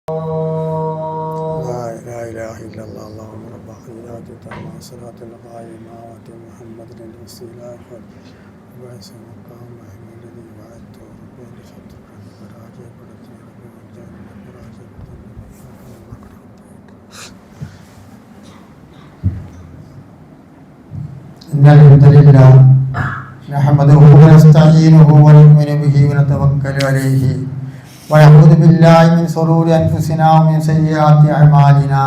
لا إله إلا الله اللهم رب خيرات تامة صلاة القائمة وآت محمد الوسيلة وبعث مقام محمود الذي وعدته ربي لصدق براجع بدتني ربي والجنة براجع إن الحمد لله نحمده ونستعينه ونؤمن به ونتوكل عليه ونعوذ بالله من شرور أنفسنا ومن سيئات أعمالنا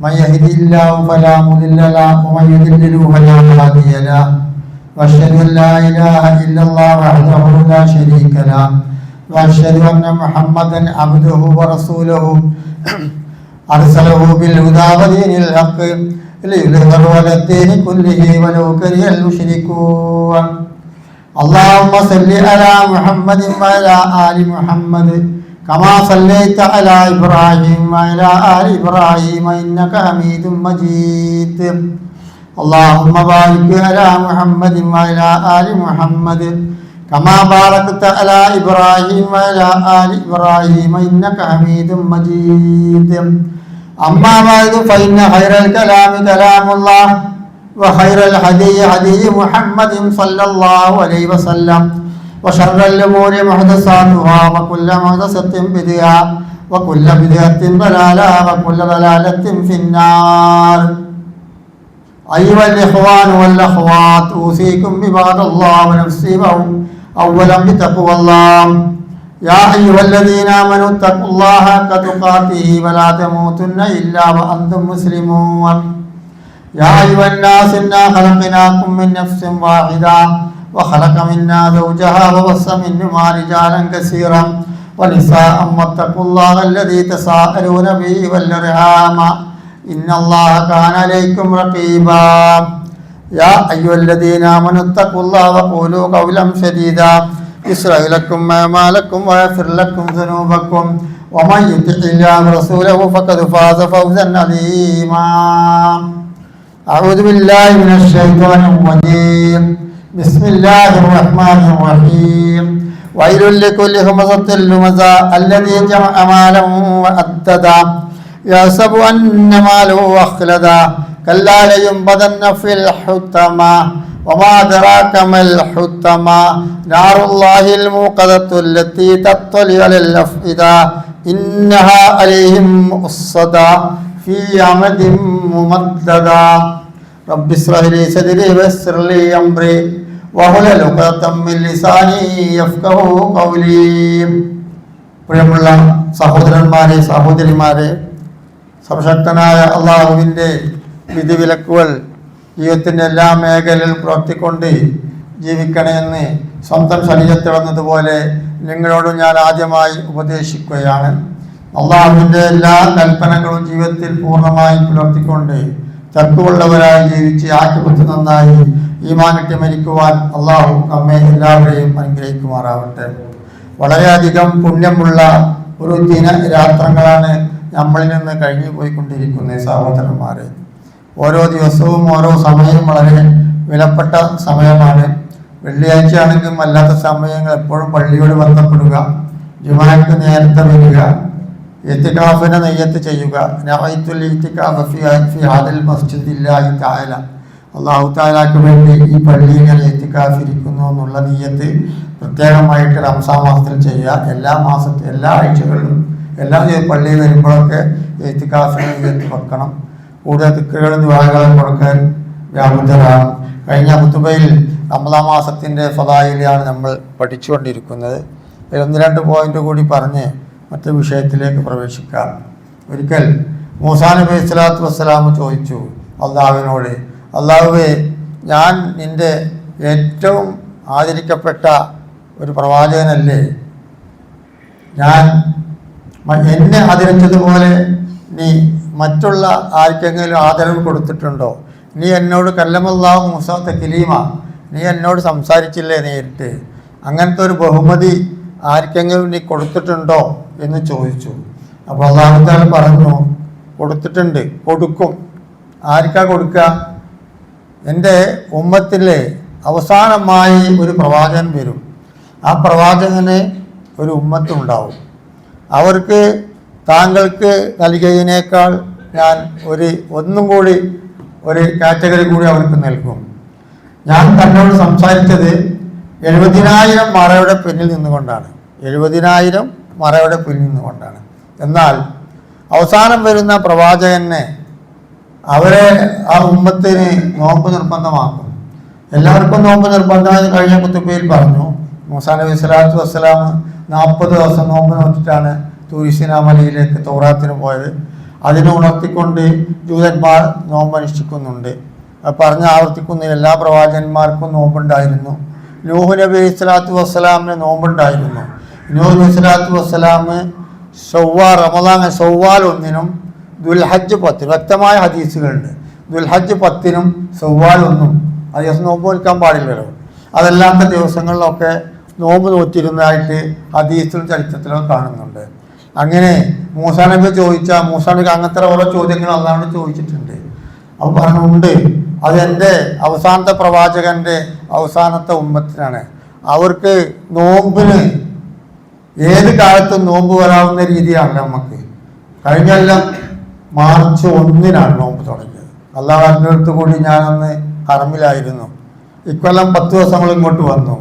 من يهده الله فلا مضل له ومن يضلل فلا هادي له وأشهد أن لا إله إلا الله وحده لا شريك له وأشهد أن محمدا عبده ورسوله أرسله بالهدى ودين الحق ليظهره على الدين كله ولو كره المشركون اللهم صل على محمد وعلى آل محمد كما صليت على إبراهيم وعلى آل إبراهيم إنك حميد مجيد اللهم بارك على محمد وعلى آل محمد كما باركت على إبراهيم وعلى آل إبراهيم إنك حميد مجيد أما بعد فإن خير الكلام كلام الله وخير الهدي هدي محمد صلى الله عليه وسلم وشر الأمور محدثاتها وكل محدثة بدعة وكل بدعة ضلالة وكل ضلالة في النار أيها الإخوان والأخوات أوصيكم بعباد الله ونفسي أولا بتقوى الله يا أيها الذين آمنوا اتقوا الله حق تقاته ولا تموتن إلا وأنتم مسلمون يا أيها الناس إنا خلقناكم من نفس واحدة وخلق منا زوجها وبث منهما رجالا كثيرا ونساء واتقوا الله الذي تساءلون به والأرحام إن الله كان عليكم رقيبا يا أيها الذين آمنوا اتقوا الله وقولوا قولا سديدا يصلح لكم أعمالكم ويغفر لكم ذنوبكم ومن يطع الله ورسوله فقد فاز فوزا عظيما أعوذ بالله من الشيطان الرجيم بسم الله الرحمن الرحيم ويل لكل همزة لمزة الذي جمع مالا وعدده يحسب أن ماله أخلده كلا لينبذن في الحطمة وما أدراك ما الحطمة نار الله الموقدة التي تطلع على الأفئدة إنها عليهم مؤصدة في عمد ممددة رب اشرح لي صدري ويسر لي أمري واحلل عقدة من لساني يفقهوا قولي. പ്രിയമുള്ള സഹോദരന്മാരെ സഹോദരിമാരെ, സർവശക്തനായ അള്ളാഹുവിൻ്റെ വിധിവിലക്കുകൾ ജീവിതത്തിൻ്റെ എല്ലാ മേഖലയിലും പ്രവർത്തിക്കൊണ്ട് ജീവിക്കണമെന്ന് സ്വന്തം ശരീരത്തിൽ വന്നതുപോലെ നിങ്ങളോട് ഞാൻ ആദ്യമായി ഉപദേശിക്കുകയാണ്. അള്ളാഹുവിൻ്റെ എല്ലാ കൽപ്പനകളും ജീവിതത്തിൽ പൂർണ്ണമായി പുലർത്തിക്കൊണ്ട് തഖ്വയുള്ളവരായി ജീവിച്ച് ആക്കിപത്ത് നന്നായി ഈമാനിട്ട് മരിക്കുവാൻ അള്ളാഹു നമ്മെ എല്ലാവരെയും അനുഗ്രഹിക്കുമാറാവട്ടെ. വളരെയധികം പുണ്യമുള്ള ഒരു ദിനരാത്രങ്ങളാണ് നമ്മളിൽ നിന്ന് കഴിഞ്ഞു പോയിക്കൊണ്ടിരിക്കുന്നത് സഹോദരന്മാരെ. ഓരോ ദിവസവും ഓരോ സമയവും വളരെ വിലപ്പെട്ട സമയമാണ്. വെള്ളിയാഴ്ച ആണെങ്കിലും അല്ലാത്ത സമയങ്ങൾ എപ്പോഴും പള്ളിയോട് ബന്ധപ്പെടുക, ജുമാക്ക് നേരത്തെ വരിക, ഇത്തികാഫിനെ നെയ്യത്ത് ചെയ്യുക. അള്ളാഹു തആലക്ക് വേണ്ടി ഈ പള്ളിയിൽ ഇത്തികാഫിരിക്കുന്നു എന്നുള്ള നിയ്യത്ത് പ്രത്യേകമായിട്ട് റംസാൻ മാസത്തിൽ ചെയ്യുക. എല്ലാ ആഴ്ചകളിലും എല്ലാ പള്ളിയിൽ വരുമ്പോഴൊക്കെ ഇത്തികാഫിനെ നിയ്യത്ത് വെക്കണം. കൂടുതൽ ദിക്റുകളും ദുആകളും കൊടുക്കാൻ വ്യാപൃതരാണ്. കഴിഞ്ഞ ഖുതുബയിൽ റമദാൻ മാസത്തിൻ്റെ ഫളായിലാണ് നമ്മൾ പഠിച്ചുകൊണ്ടിരിക്കുന്നത്. ഒന്ന് രണ്ട് പോയിന്റ് കൂടി പറഞ്ഞ് മറ്റു വിഷയത്തിലേക്ക് പ്രവേശിക്കാം. ഒരിക്കൽ മൂസാ നബി സ്വല്ലല്ലാഹു അലൈഹി വസല്ലം ചോദിച്ചു അള്ളാഹുവിനോട്, അള്ളാഹുവേ, ഞാൻ നിൻ്റെ ഏറ്റവും ആദരിക്കപ്പെട്ട ഒരു പ്രവാചകനല്ലേ? ഞാൻ എന്നെ ആദരിച്ചതുപോലെ നീ മറ്റുള്ള ആർക്കെങ്കിലും ആദരവ് കൊടുത്തിട്ടുണ്ടോ? നീ എന്നോട് കല്ലമല്ലാഹു മൂസ തക്ലീമ, നീ എന്നോട് സംസാരിച്ചില്ലേ നേരിട്ട്? അങ്ങനത്തെ ഒരു ബഹുമതി ആർക്കെങ്കിലും നീ കൊടുത്തിട്ടുണ്ടോ എന്ന് ചോദിച്ചു. അപ്പോൾ അല്ലാഹു തആല പറഞ്ഞു, കൊടുത്തിട്ടുണ്ട്, കൊടുക്കും. ആർക്കാ കൊടുക്കുക? എൻ്റെ ഉമ്മത്തിലെ അവസാനമായി ഒരു പ്രവാചകൻ വരും. ആ പ്രവാചകന് ഒരു ഉമ്മത്തുണ്ടാവും. അവർക്ക് താങ്കൾക്ക് നൽകിയതിനേക്കാൾ ഞാൻ ഒന്നും കൂടി ഒരു കാറ്റഗറി കൂടി അവർക്ക് നൽകും. ഞാൻ തന്നോട് സംസാരിച്ചത് 70,000 മറയുടെ പിന്നിൽ നിന്നുകൊണ്ടാണ്. 70,000 മറയുടെ പിന്നിൽ നിന്നുകൊണ്ടാണ്. എന്നാൽ അവസാനം വരുന്ന പ്രവാചകനെ അവരെ ആ ഉമ്മത്തിന് നോമ്പ് നിർബന്ധമാക്കും. എല്ലാവർക്കും നോമ്പ് നിർബന്ധമായി കഴിഞ്ഞ കുത്തുബയിൽ പറഞ്ഞു. മൂസാ നബി സ്വല്ലല്ലാഹു അലൈഹി വസല്ലം 40 ദിവസം നോമ്പ് നോക്കിയിട്ടാണ് തൂരിസിനാ മലയിലേക്ക് തൗറാത്തിന് പോയത്. അതിനെ ഉണർത്തിക്കൊണ്ട് ജൂതന്മാർ നോമ്പ് അനുഷ്ഠിക്കുന്നുണ്ട്. ആവർത്തിക്കുന്ന എല്ലാ പ്രവാചകന്മാർക്കും നോമ്പുണ്ടായിരുന്നു. നൂഹ് നബി സ്വല്ലല്ലാഹു അലൈഹി വസല്ലമിന് നോമ്പുണ്ടായിരുന്നു. നൂഹ് നബി സ്വല്ലല്ലാഹു അലൈഹി വസല്ലം റമദാൻ ശവ്വാൽ 1-നും ദുൽഹജ്ജ് 10 വ്യക്തമായ ഹദീസുകളുണ്ട്. ദുൽഹജ്ജ് 10-നും ശവ്വാൽ 1-നും ആ ദിവസം നോമ്പ് നോക്കാൻ പാടില്ലല്ലോ. അതല്ലാത്ത ദിവസങ്ങളിലൊക്കെ നോമ്പ് നോറ്റിരുന്നതായിട്ട് ഹദീസിലും ചരിത്രത്തിലും കാണുന്നുണ്ട്. അങ്ങനെ മൂസാ നബി മൂസാ നബിക്ക് അങ്ങനത്തെ ഓരോ ചോദ്യങ്ങൾ അള്ളാഹുവിനോട് ചോദിച്ചിട്ടുണ്ട്. അപ്പോൾ പറഞ്ഞുണ്ട് അതെൻ്റെ അവസാനത്തെ പ്രവാചകൻ്റെ അവസാനത്തെ ഉമ്മത്തിനാണ്. അവർക്ക് നോമ്പിന് ഏത് കാലത്തും നോമ്പ് വരാവുന്ന രീതിയാണ് നമുക്ക്. കഴിഞ്ഞെല്ലാം മാർച്ച് 1-നാണ് നോമ്പ് തുടങ്ങിയത്. അള്ളാഹുവിൻ്റെ അടുത്ത് കൂടി ഞാനന്ന് ഹറമിലായിരുന്നു. ഇക്കൊല്ലം 10 ദിവസങ്ങൾ ഇങ്ങോട്ട് വന്നു.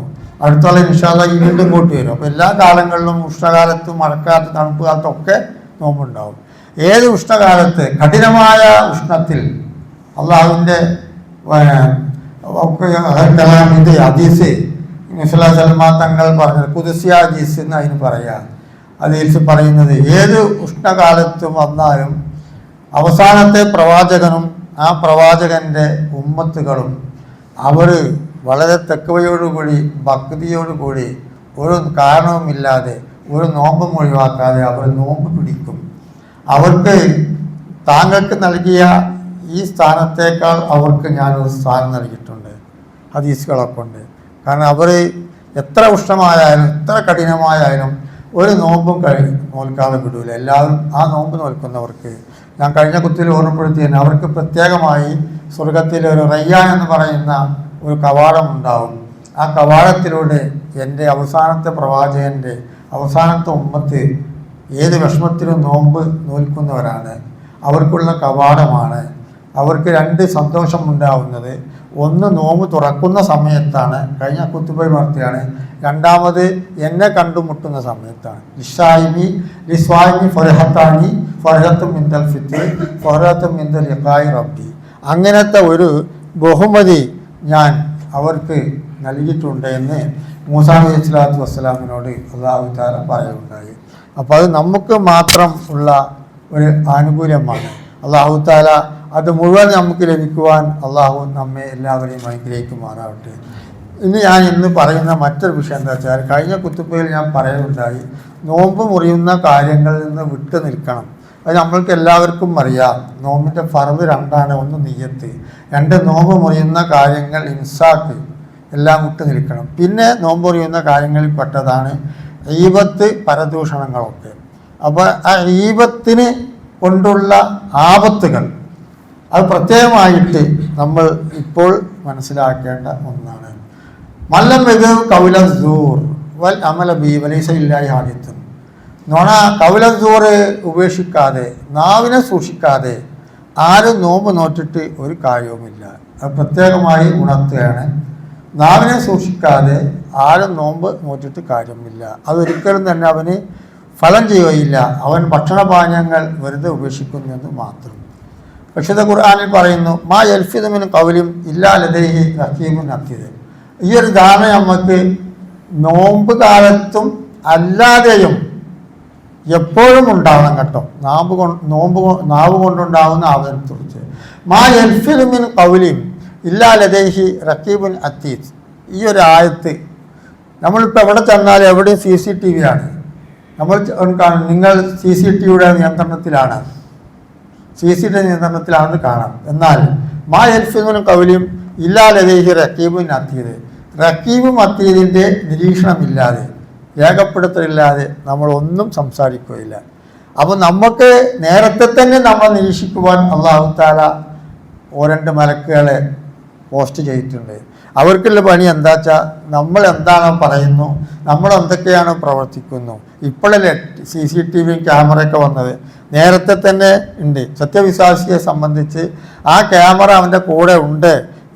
അടുത്തുള്ള ഇൻഷാ അല്ലാഹ് വീണ്ടും ഇങ്ങോട്ട് വരും. അപ്പോൾ എല്ലാ കാലങ്ങളിലും ഉഷ്ണകാലത്തും മഴക്കാലത്ത് തണുപ്പ് കാലത്തൊക്കെ നോമ്പുണ്ടാവും. ഏത് ഉഷ്ണകാലത്ത് കഠിനമായ ഉഷ്ണത്തിൽ അള്ളാഹുവിൻ്റെ ഹദീസ് നബി സല്ലല്ലാഹു തങ്ങൾ പറഞ്ഞത് ഖുദ്സിയ ഹദീസ് എന്ന് അതിന് പറയാം. ഹദീസ് പറയുന്നത് ഏത് ഉഷ്ണകാലത്തും വന്നാലും അവസാനത്തെ പ്രവാചകനും ആ പ്രവാചകൻ്റെ ഉമ്മത്തുകളും അവർ വളരെ തെക്കുവയോടുകൂടി ഭക്തിയോടുകൂടി ഒരു കാരണവുമില്ലാതെ ഒരു നോമ്പും ഒഴിവാക്കാതെ അവർ നോമ്പ് പിടിക്കും. അവർക്ക് താങ്കൾക്ക് നൽകിയ ഈ സ്ഥാനത്തേക്കാൾ അവർക്ക് ഞാനൊരു സ്ഥാനം നൽകിയിട്ടുണ്ട് ഹദീസുകളൊക്കെ ഉണ്ട്. കാരണം അവർ എത്ര ഉഷ്ണമായാലും എത്ര കഠിനമായാലും ഒരു നോമ്പും നോൽക്കാതെ വിടൂല. എല്ലാവരും ആ നോമ്പ് നോൽക്കുന്നവർക്ക് ഞാൻ കഴിഞ്ഞ കുത്തിൽ ഓർമ്മപ്പെടുത്തിയതിന് അവർക്ക് പ്രത്യേകമായി സ്വർഗത്തിൽ ഒരു റയ്യാൻ എന്ന് പറയുന്ന ഒരു കവാടമുണ്ടാവും. ആ കവാടത്തിലൂടെ എൻ്റെ അവസാനത്തെ പ്രവാചകൻ്റെ അവസാനത്തെ ഉമ്മത്ത് ഏത് വിഷമത്തിലും നോമ്പ് നോൽക്കുന്നവരാണ്. അവർക്കുള്ള കവാടമാണ്. അവർക്ക് 2 സന്തോഷമുണ്ടാവുന്നത്. ഒന്ന് നോമ്പ് തുറക്കുന്ന സമയത്താണ്, കഴിഞ്ഞ കുത്തുബയിൽ വാർത്തയാണ്. രണ്ടാമത് എന്നെ കണ്ടുമുട്ടുന്ന സമയത്താണ്. ലിസ്വായിമി ഫർഹത്താനി ഫർഹത്തും മിന്തൽ ഫിത്ർ ഫർഹത്തും മിന്തൽ ലിഖായി റബ്ബി. അങ്ങനത്തെ ഒരു ബഹുമതി ഞാൻ അവർക്ക് നൽകിയിട്ടുണ്ട് എന്ന് മൂസാ നബി സ്വല്ലല്ലാഹു അലൈഹി വസല്ലമിനോട് അല്ലാഹു തആല പറയുകയുണ്ടായി. അപ്പോൾ അത് നമുക്ക് മാത്രം ഉള്ള ഒരു ആനുകൂല്യമാണ്. അല്ലാഹു തആല അത് മുഴുവൻ നമുക്ക് ലഭിക്കുവാൻ അള്ളാഹു നമ്മെ എല്ലാവരെയും അനുഗ്രഹിക്കുമാറാവട്ടെ. ഇന്ന് പറയുന്ന മറ്റൊരു വിഷയം എന്താ വെച്ചാൽ കഴിഞ്ഞ കുത്തുബയിൽ ഞാൻ പറയുകയുണ്ടായി, നോമ്പ് മുറിയുന്ന കാര്യങ്ങളിൽ നിന്ന് വിട്ടു നിൽക്കണം. അത് നമ്മൾക്ക് എല്ലാവർക്കും അറിയാം. നോമ്പിൻ്റെ ഫർദ് 2ആണ്. 1 നിയ്യത്ത്, 2 നോമ്പ് മുറിയുന്ന കാര്യങ്ങൾ ഇൻസാക്ക് എല്ലാം വിട്ടു നിൽക്കണം. പിന്നെ നോമ്പ് മുറിയുന്ന കാര്യങ്ങളിൽ പെട്ടതാണ് ഈബത്ത് പരദൂഷണങ്ങളൊക്കെ. അപ്പോൾ ആ ഈബത്തിന് കൊണ്ടുള്ള ആപത്തുകൾ അത് പ്രത്യേകമായിട്ട് നമ്മൾ ഇപ്പോൾ മനസ്സിലാക്കേണ്ട ഒന്നാണ്. മല്ലം മികവ് കൗലസൂർ വൽ അമല ബി വലൈസ ഇല്ലാഹി ഹാദിത്തുൻ. നോണ കൗലസൂർ ഉപേക്ഷിക്കാതെ നാവിനെ സൂക്ഷിക്കാതെ ആരും നോമ്പ് നോറ്റിട്ട് ഒരു കാര്യവുമില്ല. അത് പ്രത്യേകമായി ഉണർത്തുകയാണ്. നാവിനെ സൂക്ഷിക്കാതെ ആരും നോമ്പ് നോറ്റിട്ട് കാര്യമില്ല. അതൊരിക്കലും തന്നെ അവന് ഫലം ചെയ്യുകയില്ല. അവൻ ഭക്ഷണപാനീയങ്ങൾ വെറുതെ ഉപേക്ഷിക്കുന്നെന്ന് മാത്രം. പരിശുദ്ധ ഖുർആനിൽ പറയുന്നു, മാ യൽഫിദു മിൻ ഖൗലിൻ ഇല്ലാ ലദൈഹി റഖീബുൻ അതീദ്. ഈ ഒരു ധാരണ നമുക്ക് നോമ്പ് കാലത്തും അല്ലാതെയും എപ്പോഴും ഉണ്ടാവണം കേട്ടോ. നാവ് കൊണ്ടുണ്ടാവുന്ന ആവരണത്തെക്കുറിച്ച് മാ യൽഫിദു മിൻ ഖൗലിൻ ഇല്ലാ ലദൈഹി റഖീബുൻ അതീദ്. ഈ ഒരു ആയത്ത് നമ്മളിപ്പോൾ എവിടെ ചെന്നാലും എവിടെയും CCTV ആണ്. നിങ്ങൾ CCTVയുടെ നിയന്ത്രണത്തിലാണ്, CCTV നിയന്ത്രണത്തിലാണെന്ന് കാണാം. എന്നാൽ മാ യൽഫിദു ഖൗലിൻ ഇല്ലാ ലദൈഹി റഖീബുൻ അതീദ്, റഖീബും അതീദിൻ്റെ നിരീക്ഷണമില്ലാതെ രേഖപ്പെടുത്തലില്ലാതെ നമ്മൾ ഒന്നും സംസാരിക്കുകയില്ല. അപ്പോൾ നമുക്ക് നേരത്തെ തന്നെ നമ്മൾ നിരീക്ഷിക്കുവാൻ അല്ലാഹു തആല 2 മലക്കുകളെ പോസ്റ്റ് ചെയ്തിട്ടുണ്ട്. അവർക്കുള്ള പണി എന്താ വെച്ചാൽ നമ്മൾ എന്താണോ പറയുന്നു, നമ്മൾ എന്തൊക്കെയാണോ പ്രവർത്തിക്കുന്നു. ഇപ്പോഴല്ലേ CCTV ക്യാമറയൊക്കെ വന്നത്, നേരത്തെ തന്നെ ഉണ്ട്. സത്യവിശ്വാസിയെ സംബന്ധിച്ച് ആ ക്യാമറ അവൻ്റെ കൂടെ ഉണ്ട്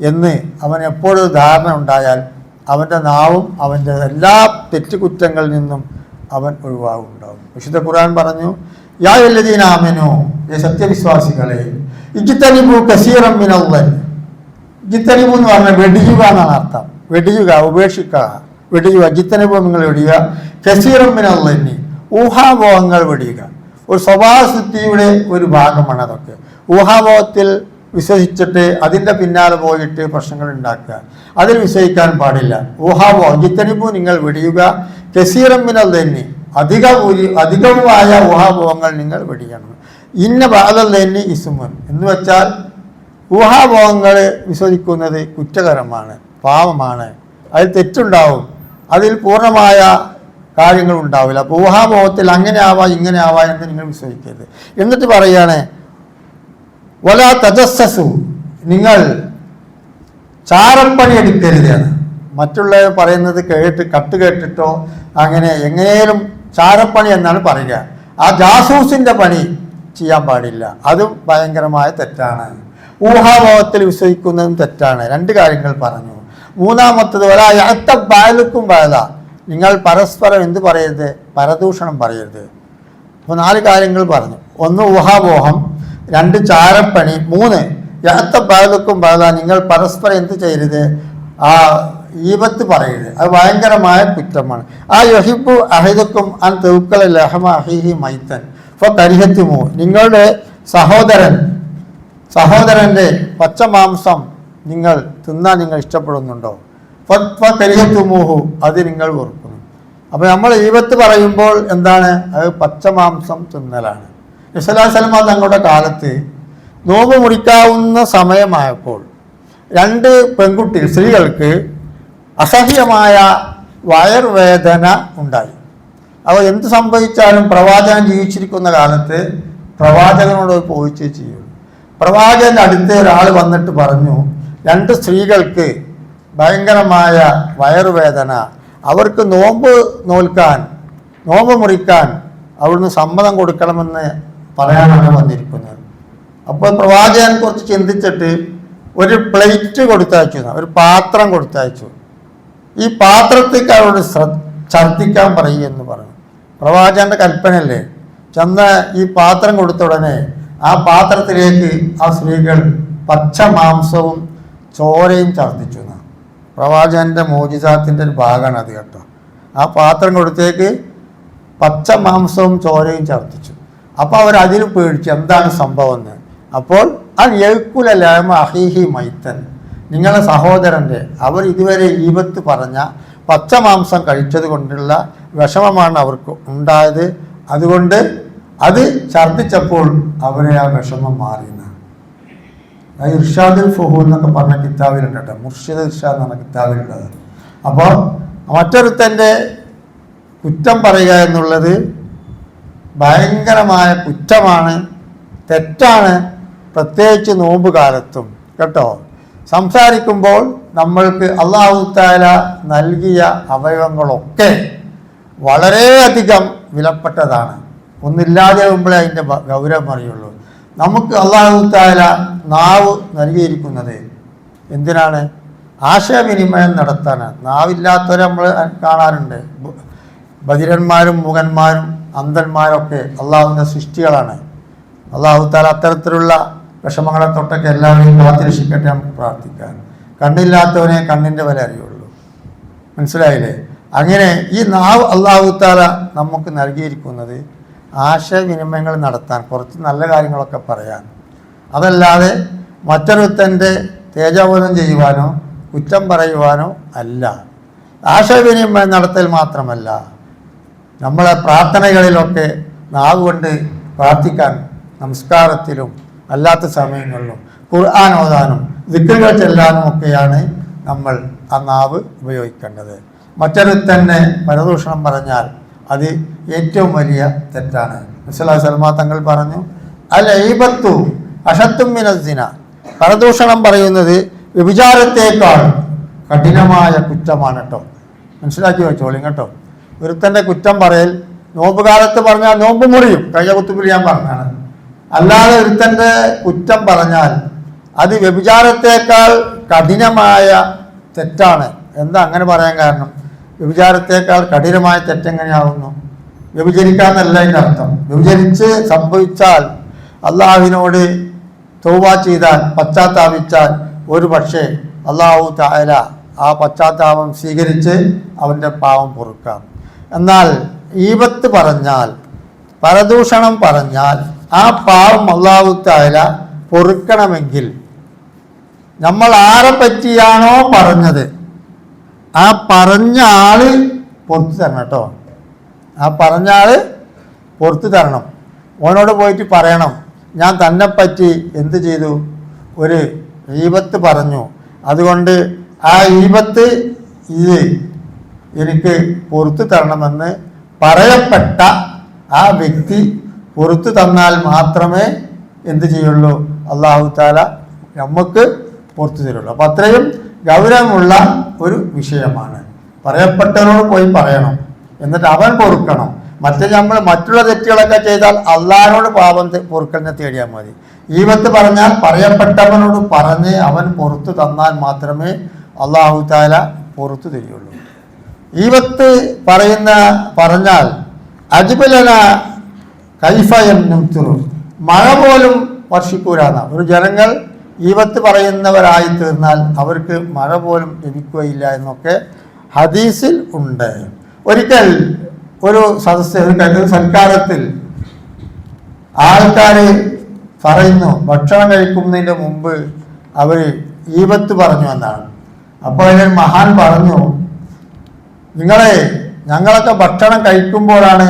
എന്ന് അവൻ എപ്പോഴും ധാരണ ഉണ്ടായാൽ അവൻ്റെ നാവും അവൻ്റെ എല്ലാ തെറ്റുകുറ്റങ്ങളിൽ നിന്നും അവൻ ഒഴിവാകുണ്ടാവും. വിശുദ്ധ ഖുർആൻ പറഞ്ഞു, യാ അയ്യുഹല്ലദീന ആമനൂ, സത്യവിശ്വാസികളെ, ഇജ്തനിബു കസീറൻ മിനൽ-ളൻനി. ഇജ്തനിബു എന്ന് പറഞ്ഞാൽ വെടിയുക എന്നാണ് അർത്ഥം. വെടിയുക, ഉപേക്ഷിക്കുക, വെടിയുക. ഇജ്തനിബു നിങ്ങൾ വെടിയുക, കസീറൻ മിനൽ-ളൻനി, ഊഹാഭോഹങ്ങൾ വെടിയുക. ഒരു സ്വഭാവസിദ്ധിയുടെ ഒരു ഭാഗമാണ് അതൊക്കെ. ഊഹാഭോഹത്തിൽ വിശ്വസിച്ചിട്ട് അതിൻ്റെ പിന്നാലെ പോയിട്ട് പ്രശ്നങ്ങൾ ഉണ്ടാക്കുക, അതിൽ വിശ്വസിക്കാൻ പാടില്ല. ഊഹാഭോഹം, ഇജ്തനിബു നിങ്ങൾ വെടിയുക, കസീറൻ മിനൽ-ളൻനി, അധികമായ ഊഹാഭോഹങ്ങൾ നിങ്ങൾ വെടിയണം. ഇന്ന ബഅദൽ-ളൻനി ഇസ്മുൻ എന്ന് വെച്ചാൽ ഊഹാഭോഹങ്ങൾ വിശ്വസിക്കുന്നത് കുറ്റകരമാണ്, പാവമാണ്, അതിൽ തെറ്റുണ്ടാവും, അതിൽ പൂർണ്ണമായ കാര്യങ്ങൾ ഉണ്ടാവില്ല. അപ്പോൾ ഊഹാഭോഹത്തിൽ അങ്ങനെ ആവാം ഇങ്ങനെ ആവാം എന്ന് നിങ്ങൾ വിശ്വസിക്കരുത്. എന്നിട്ട് പറയാണ്, വലാ തജസ്സസു, നിങ്ങൾ ചാരപ്പണി എടുക്കരുതാണ്. മറ്റുള്ളവർ പറയുന്നത് കട്ട് കേട്ടിട്ടോ അങ്ങനെ എങ്ങനെയും ചാരപ്പണി എന്നാണ് പറയുക. ആ ജാസൂസിൻ്റെ പണി ചെയ്യാൻ പാടില്ല, അതും ഭയങ്കരമായ തെറ്റാണ്. ഊഹാഭോഹത്തിൽ വിശ്വസിക്കുന്നതും തെറ്റാണ്. രണ്ട് കാര്യങ്ങൾ പറഞ്ഞു. മൂന്നാമത്തത് ബാലുക്കും ബാല, നിങ്ങൾ പരസ്പരം എന്ത് പറയരുത്, പരദൂഷണം പറയരുത്. അപ്പോൾ 4 കാര്യങ്ങൾ പറഞ്ഞു. 1 ഊഹാഭോഹം, 2 ചാരപ്പണി, 3 ബാലുക്കും ബാല, നിങ്ങൾ പരസ്പരം എന്ത് ചെയ്യരുത്, ആ ഈബത്ത് പറയരുത്. അത് ഭയങ്കരമായ കുറ്റമാണ്. ആ യഹിബു അഹിദുക്കും അൻ തൗക്കല ലഹമ അഹിഹി മൈത്തൻ ഫകരിഹത്തുമു, നിങ്ങളുടെ സഹോദരൻ്റെ പച്ചമാംസം നിങ്ങൾ തിന്നാൻ നിങ്ങൾ ഇഷ്ടപ്പെടുന്നുണ്ടോ? ഫകരിഹത്തുമുഹു, അത് നിങ്ങൾ വെറുക്കുന്നു. അപ്പോൾ നമ്മൾ ഈബത്ത് പറയുമ്പോൾ എന്താണ്, അത് പച്ചമാംസം തിന്നലാണ്. നബി സല്ലല്ലാഹു അലൈഹി വസല്ലം തങ്ങളുടെ കാലത്ത് നോമ്പ് മുറിക്കാവുന്ന സമയമായപ്പോൾ 2 സ്ത്രീകൾക്ക് അസഹ്യമായ വയർവേദന ഉണ്ടായി. അപ്പോൾ എന്ത് സംഭവിച്ചാലും പ്രവാചകൻ ജീവിച്ചിരിക്കുന്ന കാലത്ത് പ്രവാചകനോട് പോയിച്ചേ ചെയ്യുള്ളൂ. പ്രവാചകൻ്റെ അടുത്ത് ഒരാൾ വന്നിട്ട് പറഞ്ഞു, 2 സ്ത്രീകൾക്ക് ഭയങ്കരമായ വയറുവേദന, അവർക്ക് നോമ്പ് മുറിക്കാൻ അവിടുന്ന് സമ്മതം കൊടുക്കണമെന്ന് പറയാനാണ് വന്നിരിക്കുന്നത്. അപ്പോൾ പ്രവാചകൻ കുറച്ച് ചിന്തിച്ചിട്ട് ഒരു പ്ലേറ്റ് കൊടുത്തയച്ചു, ഒരു പാത്രം കൊടുത്തയച്ചു. ഈ പാത്രത്തേക്ക് അവരോട് ഛർദ്ദിക്കാൻ പറയുമെന്ന് പറഞ്ഞു. പ്രവാചകന്റെ കൽപ്പനയല്ലേ. ചെന്ന ഈ പാത്രം കൊടുത്ത ഉടനെ ആ പാത്രത്തിലേക്ക് ആ സ്ത്രീകൾ പച്ച മാംസവും ചോരയും ഛർദ്ദിച്ചു. പ്രവാചകന്റെ മോചിതാത്തിൻ്റെ ഒരു ഭാഗമാണ് അത് കേട്ടോ. ആ പാത്രം കൊടുത്തേക്ക് പച്ച മാംസവും ചോരയും ഛർദ്ദിച്ചു. അപ്പോൾ അവരതിൽ പേടിച്ചു എന്താണ് സംഭവം എന്ന്. അപ്പോൾ അത് യൽക്കുല ലഹമ അഹീഹി മൈത്തൻ, നിങ്ങളുടെ സഹോദരൻ്റെ അവർ ഇതുവരെ ഈബത്ത് പറഞ്ഞ പച്ചമാംസം കഴിച്ചത് കൊണ്ടുള്ള വിഷമമാണ് അവർക്ക് ഉണ്ടായത്. അതുകൊണ്ട് അത് ഛർദ്ദിച്ചപ്പോൾ അവരെ ആ വിഷമം മാറിയെന്നാണ്. അത് ഇർഷാദുൽ ഫുഹു എന്നൊക്കെ പറഞ്ഞ കിതാബിലുണ്ട് കേട്ടോ, മുർഷിദ് ഇർഷാദ് എന്ന് പറഞ്ഞ കിതാബിലുള്ളത്. അപ്പോൾ മറ്റൊരുത്തൻ്റെ കുറ്റം പറയുക എന്നുള്ളത് ഭയങ്കരമായ കുറ്റമാണ്, തെറ്റാണ്. പ്രത്യേകിച്ച് നോമ്പ് കാലത്തും കേട്ടോ. സംസാരിക്കുമ്പോൾ നമ്മൾക്ക് അല്ലാഹു തആല നൽകിയ അവയവങ്ങളൊക്കെ വളരെയധികം വിലപ്പെട്ടതാണ്. ഒന്നില്ലാതെ ആകുമ്പോഴേ അതിൻ്റെ ഗൗരവം അറിയുള്ളൂ. നമുക്ക് അല്ലാഹു തആല നാവ് നൽകിയിരിക്കുന്നത് എന്തിനാണ്? ആശയവിനിമയം നടത്താനാണ്. നാവില്ലാത്തവരെ നമ്മൾ കാണാറുണ്ട്. ബധിരന്മാരും മൂകന്മാരും അന്ധന്മാരൊക്കെ അള്ളാഹുവിൻ്റെ സൃഷ്ടികളാണ്. അല്ലാഹു തആല അത്തരത്തിലുള്ള വിഷമങ്ങളെ തൊട്ടൊക്കെ എല്ലാവരെയും കാത്തിരക്ഷിക്കട്ടെ. നമുക്ക് പ്രാർത്ഥിക്കാം. കണ്ണില്ലാത്തവനെ കണ്ണിൻ്റെ വില അറിയുള്ളൂ. മനസ്സിലായില്ലേ? അങ്ങനെ ഈ നാവ് അല്ലാഹു തആല നമുക്ക് നൽകിയിരിക്കുന്നത് ആശയവിനിമയങ്ങൾ നടത്താൻ, കുറച്ച് നല്ല കാര്യങ്ങളൊക്കെ പറയാൻ, അതല്ലാതെ മറ്റൊരുത്തൻ്റെ തേജോവധം ചെയ്യുവാനോ കുറ്റം പറയുവാനോ അല്ല. ആശയവിനിമയം നടത്തൽ മാത്രമല്ല, നമ്മളെ പ്രാർത്ഥനകളിലൊക്കെ നാവ് കൊണ്ട് പ്രാർത്ഥിക്കാൻ, നമസ്കാരത്തിലും അല്ലാത്ത സമയങ്ങളിലും ഖുർആൻ ഓതാനും ദിക്റുകൾ ചെല്ലാനും ഒക്കെയാണ് നമ്മൾ ആ നാവ് ഉപയോഗിക്കേണ്ടത്. മറ്റൊരുത്തന്നെ പരദൂഷണം പറഞ്ഞാൽ അത് ഏറ്റവും വലിയ തെറ്റാണ്. നബി സല്ലല്ലാഹു അലൈഹി വസല്ലം തങ്ങൾ പറഞ്ഞു, അൽ ഈബത്തു അശദ്ദു മിനസ്സിന, പരദൂഷണം പറയുന്നത് വ്യഭിചാരത്തേക്കാൾ കഠിനമായ കുറ്റമാണ് കേട്ടോ. മനസ്സിലാക്കി വെച്ചോളിയും കേട്ടോ. ഒരുത്തൻ്റെ കുറ്റം പറയൽ നോമ്പ് കാലത്ത് പറഞ്ഞാൽ നോമ്പ് മുറിയും, കഴിഞ്ഞ കുത്തുബിൽ ഞാൻ പറഞ്ഞാണ്. അല്ലാതെ ഒരുത്തൻ്റെ കുറ്റം പറഞ്ഞാൽ അത് വ്യഭിചാരത്തേക്കാൾ കഠിനമായ തെറ്റാണ്. എന്താ അങ്ങനെ പറയാൻ കാരണം? വ്യഭിചാരത്തേക്കാൾ കഠിനമായ തെറ്റെങ്ങനെയാവുന്നു? വ്യഭിചരിക്കാന്നല്ല അതിൻ്റെ അർത്ഥം. വ്യഭിചരിച്ച് സംഭവിച്ചാൽ അള്ളാഹുവിനോട് തൗബ ചെയ്താൽ, പശ്ചാത്താപിച്ചാൽ ഒരു പക്ഷേ അള്ളാഹു തആല ആ പശ്ചാത്താപം സ്വീകരിച്ച് അവൻ്റെ പാവം പൊറുക്കാം. എന്നാൽ ഈബത്ത് പറഞ്ഞാൽ, പരദൂഷണം പറഞ്ഞാൽ ആ പാവം അള്ളാഹു തആല പൊറുക്കണമെങ്കിൽ നമ്മൾ ആരെ പറ്റിയാണോ പറഞ്ഞത് ആ പറഞ്ഞ ആള് പുറത്തു തരണം കേട്ടോ. ആ പറഞ്ഞ ആള് പുറത്തു തരണം. ഓനോട് പോയിട്ട് പറയണം, ഞാൻ തന്നെപ്പറ്റി എന്ത് ചെയ്തു, ഒരു ഈബത്ത് പറഞ്ഞു, അതുകൊണ്ട് ആ ഈബത്ത് ഇത് എനിക്ക് പുറത്തു തരണമെന്ന് പറയപ്പെട്ട ആ വ്യക്തി പുറത്തു തന്നാൽ മാത്രമേ എന്ത് ചെയ്യുള്ളൂ, അള്ളാഹു തആല നമുക്ക് പുറത്തു തരുള്ളൂ. അപ്പം അത്രയും ഗൗരവമുള്ള ഒരു വിഷയമാണ്. പറയപ്പെട്ടവരോട് പോയി പറയണം, എന്നിട്ട് അവൻ പൊറുക്കണം. നമ്മൾ മറ്റുള്ള തെറ്റുകളൊക്കെ ചെയ്താൽ അള്ളാഹിനോട് പാപം പൊറുക്കലിനെ തേടിയാൽ മതി. ഈബത്ത് പറഞ്ഞാൽ പറയപ്പെട്ടവനോട് പറഞ്ഞ് അവൻ പുറത്തു തന്നാൽ മാത്രമേ അള്ളാഹു തആല പുറത്തു തരികയുള്ളൂ. ഈബത്ത് പറഞ്ഞാൽ അജ്ബലന കൈഫയം നുത്തുറു, മഴ പോലും വർഷിക്കൂരാന്ന. ഒരു ജനങ്ങൾ ഈബത്ത് പറയുന്നവരായി തീർന്നാൽ അവർക്ക് മഴ പോലും ലഭിക്കുകയില്ല എന്നൊക്കെ ഹദീസിൽ ഉണ്ട്. ഒരിക്കൽ ഒരു സദസ്സ്, ഒരു സൽക്കാരത്തിൽ ആൾക്കാർ പറയുന്നു ഭക്ഷണം കഴിക്കുന്നതിൻ്റെ മുമ്പ് അവർ ഈബത്ത് പറഞ്ഞു എന്നാണ്. അപ്പോൾ അതിൽ മഹാൻ പറഞ്ഞു, ഞങ്ങളൊക്കെ ഭക്ഷണം കഴിക്കുമ്പോഴാണ്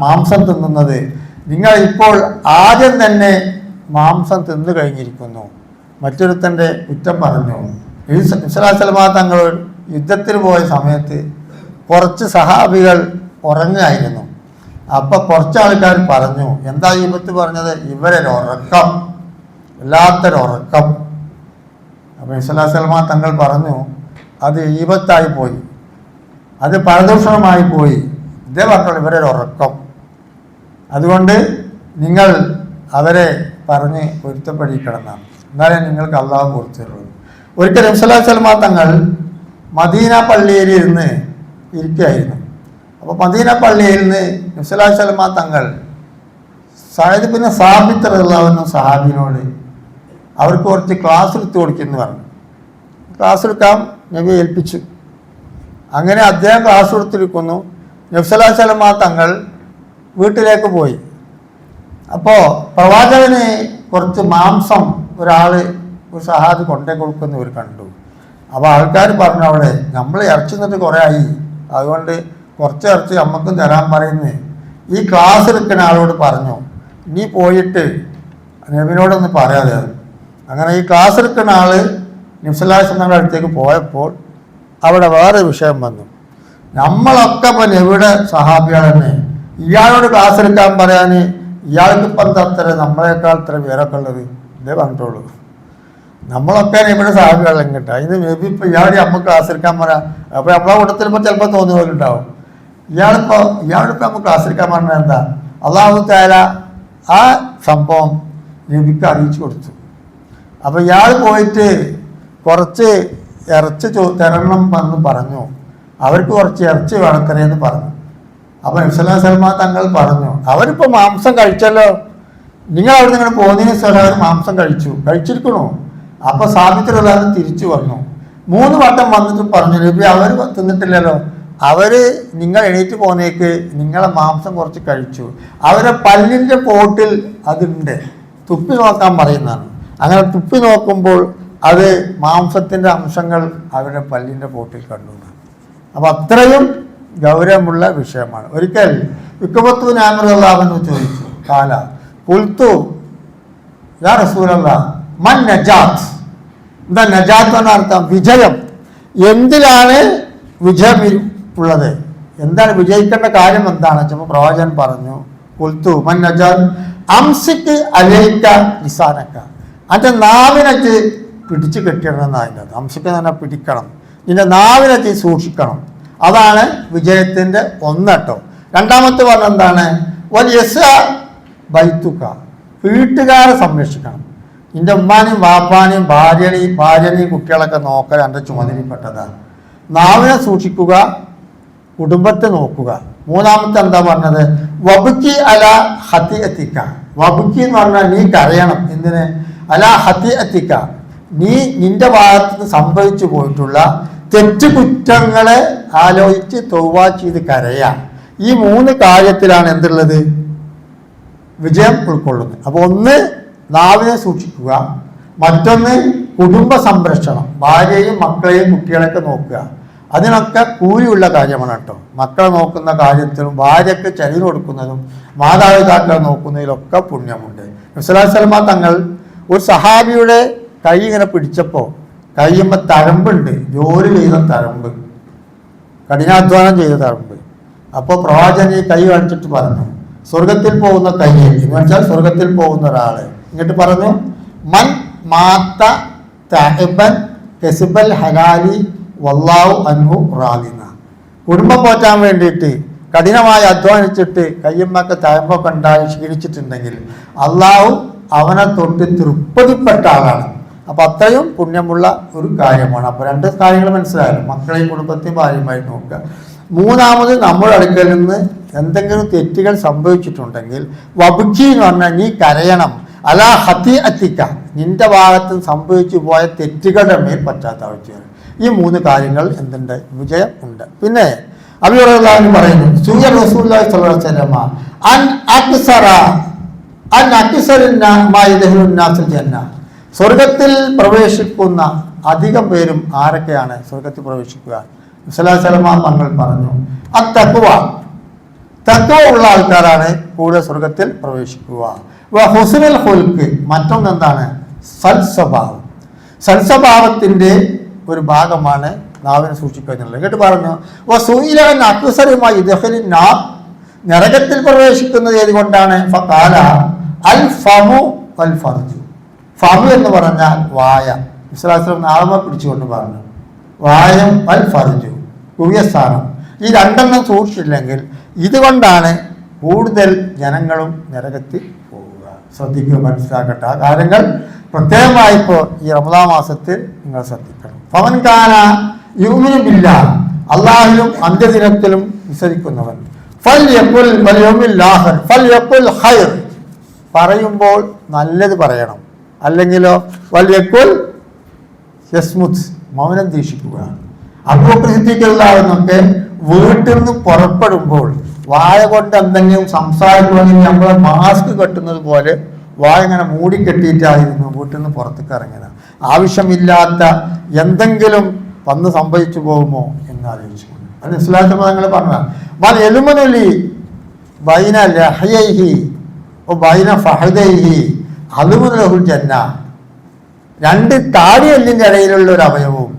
മാംസം തിന്നുന്നത്, നിങ്ങൾ ഇപ്പോൾ ആദ്യം തന്നെ മാംസം തിന്നു കഴിഞ്ഞിരിക്കുന്നു. മറ്റൊരുത്തൻ്റെ കുറ്റം പറഞ്ഞു. നബി തങ്ങൾ യുദ്ധത്തിന് പോയ സമയത്ത് കുറച്ച് സഹാബികൾ ഉറങ്ങായിരുന്നു. അപ്പം കുറച്ച് ആൾക്കാർ പറഞ്ഞു, എന്താ ഈബത്ത് പറഞ്ഞത്? ഇവരൊരുറക്കം, വല്ലാത്തൊരുറക്കം. അപ്പം നബി തങ്ങൾ പറഞ്ഞു, അത് ഈബത്തായി പോയി, അത് പരദൂഷണമായി പോയി. ഇതേ പറഞ്ഞോളൂ, ഇവരൊരുറക്കം. അതുകൊണ്ട് നിങ്ങൾ അവരെ പറഞ്ഞ് പൊരുത്തപ്പെടിക്കണമെന്നാണ്, എന്നാലേ നിങ്ങൾക്ക് അള്ളാഹു പുറത്തു തരുള്ളൂ. ഒരിക്കൽ നബി സല്ലല്ലാഹു അലൈഹി തങ്ങൾ മദീന പള്ളിയിൽ ഇരുന്ന് ഇരിക്കുകയായിരുന്നു. അപ്പോൾ മദീന പള്ളിയിൽ നിന്ന് നബി സല്ലല്ലാഹു അലൈഹി തങ്ങൾ സഅദ് ബിൻ സാബിത്ത് റളിയല്ലാഹു അൻഹു സഹാബിനോട് അവർക്ക് കുറച്ച് ക്ലാസ് എടുത്ത് കൊടുക്കുമെന്ന് പറഞ്ഞു. ക്ലാസ് എടുക്കാൻ നബി ഏൽപ്പിച്ചു. അങ്ങനെ അദ്ദേഹം ക്ലാസ് കൊടുത്തിരിക്കുന്നു. നബി സല്ലല്ലാഹു അലൈഹി തങ്ങൾ വീട്ടിലേക്ക് പോയി. അപ്പോൾ പ്രവാചകന് കുറച്ച് മാംസം ഒരു സഹാബി കൊണ്ടേ കൊടുക്കുന്നവർ കണ്ടു. അപ്പോൾ ആൾക്കാർ പറഞ്ഞു, അവിടെ നമ്മൾ ഇറച്ചി നിന്നിട്ട് കുറേ ആയി, അതുകൊണ്ട് കുറച്ച് ഇറച്ചി നമുക്കും തരാൻ പറയുന്നത്. ഈ ക്ലാസ് എടുക്കുന്ന ആളോട് പറഞ്ഞു, നീ പോയിട്ട് നബിനോടൊന്ന് പറയാതെ. അങ്ങനെ ഈ ക്ലാസ് എടുക്കുന്ന ആൾ നബി സല്ലല്ലാഹു അലൈഹി വസല്ലമയുടെ അടുത്തേക്ക് പോയപ്പോൾ അവിടെ വേറെ വിഷയം വന്നു. നമ്മളൊക്കെ ഇപ്പം നബിയുടെ സഹാബികൾ തന്നെ, ഇയാളോട് ക്ലാസ് എടുക്കാൻ പറയാൻ ഇയാൾക്ക് ഇപ്പം എന്താ അത്ര നമ്മളെക്കാൾ ഇത്ര പേരൊക്കെ ഉള്ളത്? ഇതേ പറഞ്ഞിട്ടുള്ളൂ. നമ്മളൊക്കെ നബിയുടെ സഹാബികൾ എങ്ങോട്ടാ? അതിന് നബി ഇപ്പം ഇയാളുടെ അമ്മ ക്ലാസ് എടുക്കാൻ പറയാം. അപ്പോൾ നമ്മളെ കൂട്ടത്തിൽ ഇപ്പോൾ ചിലപ്പോൾ തോന്നിയ പോലെ ഉണ്ടാവും. ഇയാളിപ്പോൾ നമ്മൾ ക്ലാസ് എടുക്കാൻ പറഞ്ഞാൽ എന്താ? അല്ലാഹു തആല ആ സംഭവം നബിക്ക് അറിയിച്ചു കൊടുത്തു. അപ്പോൾ ഇയാൾ പോയിട്ട് കുറച്ച് ഇറച്ചി തരണം എന്ന് പറഞ്ഞു. അവർക്ക് കുറച്ച് ഇറച്ചി വേണത്തരേന്ന് പറഞ്ഞു. അപ്പോൾ നബി സല്ലല്ലാഹു അലൈഹി വസല്ലം തങ്ങൾ പറഞ്ഞു, അവരിപ്പോൾ മാംസം കഴിച്ചല്ലോ, നിങ്ങൾ അവിടെ നിങ്ങൾ പോകുന്നതിന് ശേഷം അവർ മാംസം കഴിച്ചിരിക്കണോ? അപ്പോൾ സാബിത്തുള്ളവർ തിരിച്ചു വന്നു. 3 വട്ടം വന്നിട്ട് പറഞ്ഞു, നബി അവർ തിന്നിട്ടില്ലല്ലോ, അവർ നിങ്ങൾ എണീറ്റ് പോകുന്നേക്ക് നിങ്ങളെ മാംസം കുറച്ച് കഴിച്ചു, അവരെ പല്ലിൻ്റെ പോട്ടിൽ അതുണ്ട്, തുപ്പി നോക്കാൻ പറയുന്നതാണ്. അങ്ങനെ തുപ്പി നോക്കുമ്പോൾ അത് മാംസത്തിൻ്റെ അംശങ്ങൾ അവരുടെ പല്ലിൻ്റെ പോട്ടിൽ കണ്ടു. അപ്പം അത്രയും ഗൗരവമുള്ള വിഷയമാണ്. ഒരിക്കൽ ഉഖബത്തു ബിൻ ആമിർ റളിയല്ലാഹു അൻഹു ചോദിച്ചു, കാല ഖുൽതു യാ റസൂലല്ലാഹ് മൻ നജാത്ത്. എന്താ നജാത്ത് എന്ന അർത്ഥം? വിജയം. എന്തിലാണ് വിജയം ഉള്ളത്? എന്താണ് വിജയിക്കേണ്ട കാര്യം? എന്താണ്? അപ്പോൾ പ്രവാചകൻ പറഞ്ഞു, ഖുൽതു മൻ നജാത്ത് അംസിക് അലൈക ലിസാനക, അതിൻ്റെ നാവിനക്ക് പിടിച്ചു കെട്ടിയിടണമെന്നായിരുന്നു. അംശിക്കുക എന്ന് പറഞ്ഞാൽ പിടിക്കണം. നിന്റെ നാവിനെ നീ സൂക്ഷിക്കണം. അതാണ് വിജയത്തിൻ്റെ ഒന്നട്ടോ. രണ്ടാമത്തെ പറഞ്ഞ എന്താണ്? വലിയ ബൈത്തുക, വീട്ടുകാരെ സംരക്ഷിക്കണം. നിന്റെ ഉമ്മാനെയും വാപ്പാനെയും ഭാര്യനെയും കുട്ടികളൊക്കെ നോക്കൽ എൻ്റെ ചുമതലപ്പെട്ടതാണ്. നാവിനെ സൂക്ഷിക്കുക, കുടുംബത്തെ നോക്കുക. മൂന്നാമത്തെ എന്താ പറഞ്ഞത്? വബുക്കി അല ഹത്തി എത്തിക്ക. വബുക്കി എന്ന് പറഞ്ഞാൽ നീ കരയണം. എന്തിന്? അല ഹത്തി എത്തിക്ക, നീ നിന്റെ ഭാഗത്ത് നിന്ന് സംഭവിച്ചു പോയിട്ടുള്ള തെറ്റുകുറ്റങ്ങളെ ആലോചിച്ച് തൗബ ചെയ്ത് കരയാം. ഈ 3 കാര്യത്തിലാണ് എന്തുള്ളത്? വിജയം ഉൾക്കൊള്ളുന്നത്. അപ്പോൾ ഒന്ന് നാവിനെ സൂക്ഷിക്കുക, മറ്റൊന്ന് കുടുംബ സംരക്ഷണം, ഭാര്യയും മക്കളെയും കുട്ടികളെയൊക്കെ നോക്കുക. അതിനൊക്കെ കൂലിയുള്ള കാര്യമാണ് കേട്ടോ. മക്കളെ നോക്കുന്ന കാര്യത്തിലും ഭാര്യയ്ക്ക് ചെലവ് കൊടുക്കുന്നതും മാതാപിതാക്കളെ നോക്കുന്നതിലൊക്കെ പുണ്യമുണ്ട്. നബി തങ്ങൾ ഒരു സഹാബിയുടെ കൈ ഇങ്ങനെ പിടിച്ചപ്പോൾ കൈയുമ്പോൾ തഴമ്പുണ്ട്, ജോലി ചെയ്ത തഴമ്പ്, കഠിനാധ്വാനം ചെയ്ത തഴമ്പ്. അപ്പോൾ പ്രവാചകൻ ഈ കൈ കാണിച്ചിട്ട് പറഞ്ഞു, സ്വർഗത്തിൽ പോകുന്ന കൈ എന്ന് വെച്ചാൽ സ്വർഗത്തിൽ പോകുന്ന ഒരാള്. എന്നിട്ട് പറഞ്ഞു, മൻ മാത്ത തഅബൻ കസിബൽ ഹലാലി വല്ലാഹു അൻഹു റാദിന. കുടുംബം പോറ്റാൻ വേണ്ടിയിട്ട് കഠിനമായി അധ്വാനിച്ചിട്ട് കയ്യമ്മക്ക് തഴമ്പൊക്കെ ഉണ്ടായി ക്ഷീണിച്ചിട്ടുണ്ടെങ്കിൽ അള്ളാഹു അവനെ തൊട്ട് തൃപ്തിപ്പെട്ട ആളാണ്. അപ്പം അത്രയും പുണ്യമുള്ള ഒരു കാര്യമാണ്. അപ്പോൾ 2 കാര്യങ്ങൾ മനസ്സിലായാലും, മക്കളെയും കുടുംബത്തെയും ഭാര്യയുമായി നോക്കുക. മൂന്നാമത് നമ്മുടെ അടുക്കൽ നിന്ന് എന്തെങ്കിലും തെറ്റുകൾ സംഭവിച്ചിട്ടുണ്ടെങ്കിൽ വബുക്കി എന്ന് പറഞ്ഞാൽ നീ കരയണം. അലാ ഹത്തി അത്തിക്ക, നിന്റെ ഭാഗത്ത് സംഭവിച്ചു പോയ തെറ്റുകളുടെ മേൽ പശ്ചാത്താപിച്ചു. ഈ 3 കാര്യങ്ങൾ എന്തുണ്ട്? വിജയം ഉണ്ട്. പിന്നെ അബൂ ഹുറൈറ പറയുന്നു, സൂയ റസൂലുള്ളാഹി സ്വല്ലല്ലാഹു അലൈഹി വസല്ലം അൻ അക്സറ ജന്ന, സ്വർഗത്തിൽ പ്രവേശിക്കുന്ന അധികം പേരും ആരൊക്കെയാണ് സ്വർഗത്തിൽ പ്രവേശിക്കുക? തങ്ങൾ പറഞ്ഞു, തഖ്വ ഉള്ള ആൾക്കാരാണ് കൂടുതൽ സ്വർഗത്തിൽ പ്രവേശിക്കുക. ഹുസ്നുൽ ഖുൽഖ്, മറ്റൊന്നെന്താണ്? സൽസ്വഭാവം. സൽസ്വഭാവത്തിൻ്റെ ഒരു ഭാഗമാണ് നാവിനെ സൂക്ഷിക്കുക എന്നുള്ളത്. എന്നിട്ട് പറഞ്ഞു, അക്സറുമായി നരകത്തിൽ പ്രവേശിക്കുന്നത് ഏതുകൊണ്ടാണ്? ഫഖാല അൽ ഫമു വൽ ഫർജു. ഫമു എന്ന് പറഞ്ഞാൽ വായ. ഇസ്ലാം നാമ പിടിച്ചുകൊണ്ട് പറഞ്ഞു, വായം അൽ ഫർജു, കുവ്യസ്ഥാനം. ഈ 2 സൂക്ഷിച്ചില്ലെങ്കിൽ ഇതുകൊണ്ടാണ് കൂടുതൽ ജനങ്ങളും നരകത്തിൽ പോവുക. ശ്രദ്ധിക്കുക, മനസ്സിലാക്കട്ടെ. ആ കാര്യങ്ങൾ പ്രത്യേകമായി ഇപ്പോൾ ഈ റമദാൻ മാസത്തിൽ നിങ്ങൾ ശ്രദ്ധിക്കണം. ഫമൻ കാന യുമിനു ബില്ലാഹ്, അല്ലാഹുവിലും അന്ത്യദിനത്തിലും വിശ്വസിക്കുന്നവൻ, ഫൽയഖുൽ വൽ യൗമിൽ ആഖിർ ഫൽയഖുൽ ഖൈർ, പറയുമ്പോൾ നല്ലത് പറയണം. അല്ലെങ്കിലോ വൽയഖുൽ യസ്മുത്, മൗനം ദീക്ഷിക്കുക. അബൂബക്കർ സിദ്ദീഖ് വീട്ടിൽ നിന്ന് പുറപ്പെടുമ്പോൾ വായ കൊണ്ട് എന്തെങ്കിലും സംസാരിക്കുകയാണെങ്കിൽ നമ്മൾ മാസ്ക് കെട്ടുന്നത് പോലെ വായ ഇങ്ങനെ മൂടിക്കെട്ടിയിട്ടായിരുന്നു വീട്ടിൽ നിന്ന് പുറത്തേക്ക് ഇറങ്ങിയത്. ആവശ്യമില്ലാത്ത എന്തെങ്കിലും വന്ന് സംഭവിച്ചു പോകുമോ എന്ന് ആലോചിച്ചു. അത് ഇസ്ലാം തങ്ങൾ പറഞ്ഞ എലുമനുലി ബൈന ലഹ്യൈഹി ബൈന ഫഹദൈഹി അലുമുൽ ജന്ന, 2 താടിയെല്ലിൻ്റെ ഇടയിലുള്ള ഒരു അവയവവും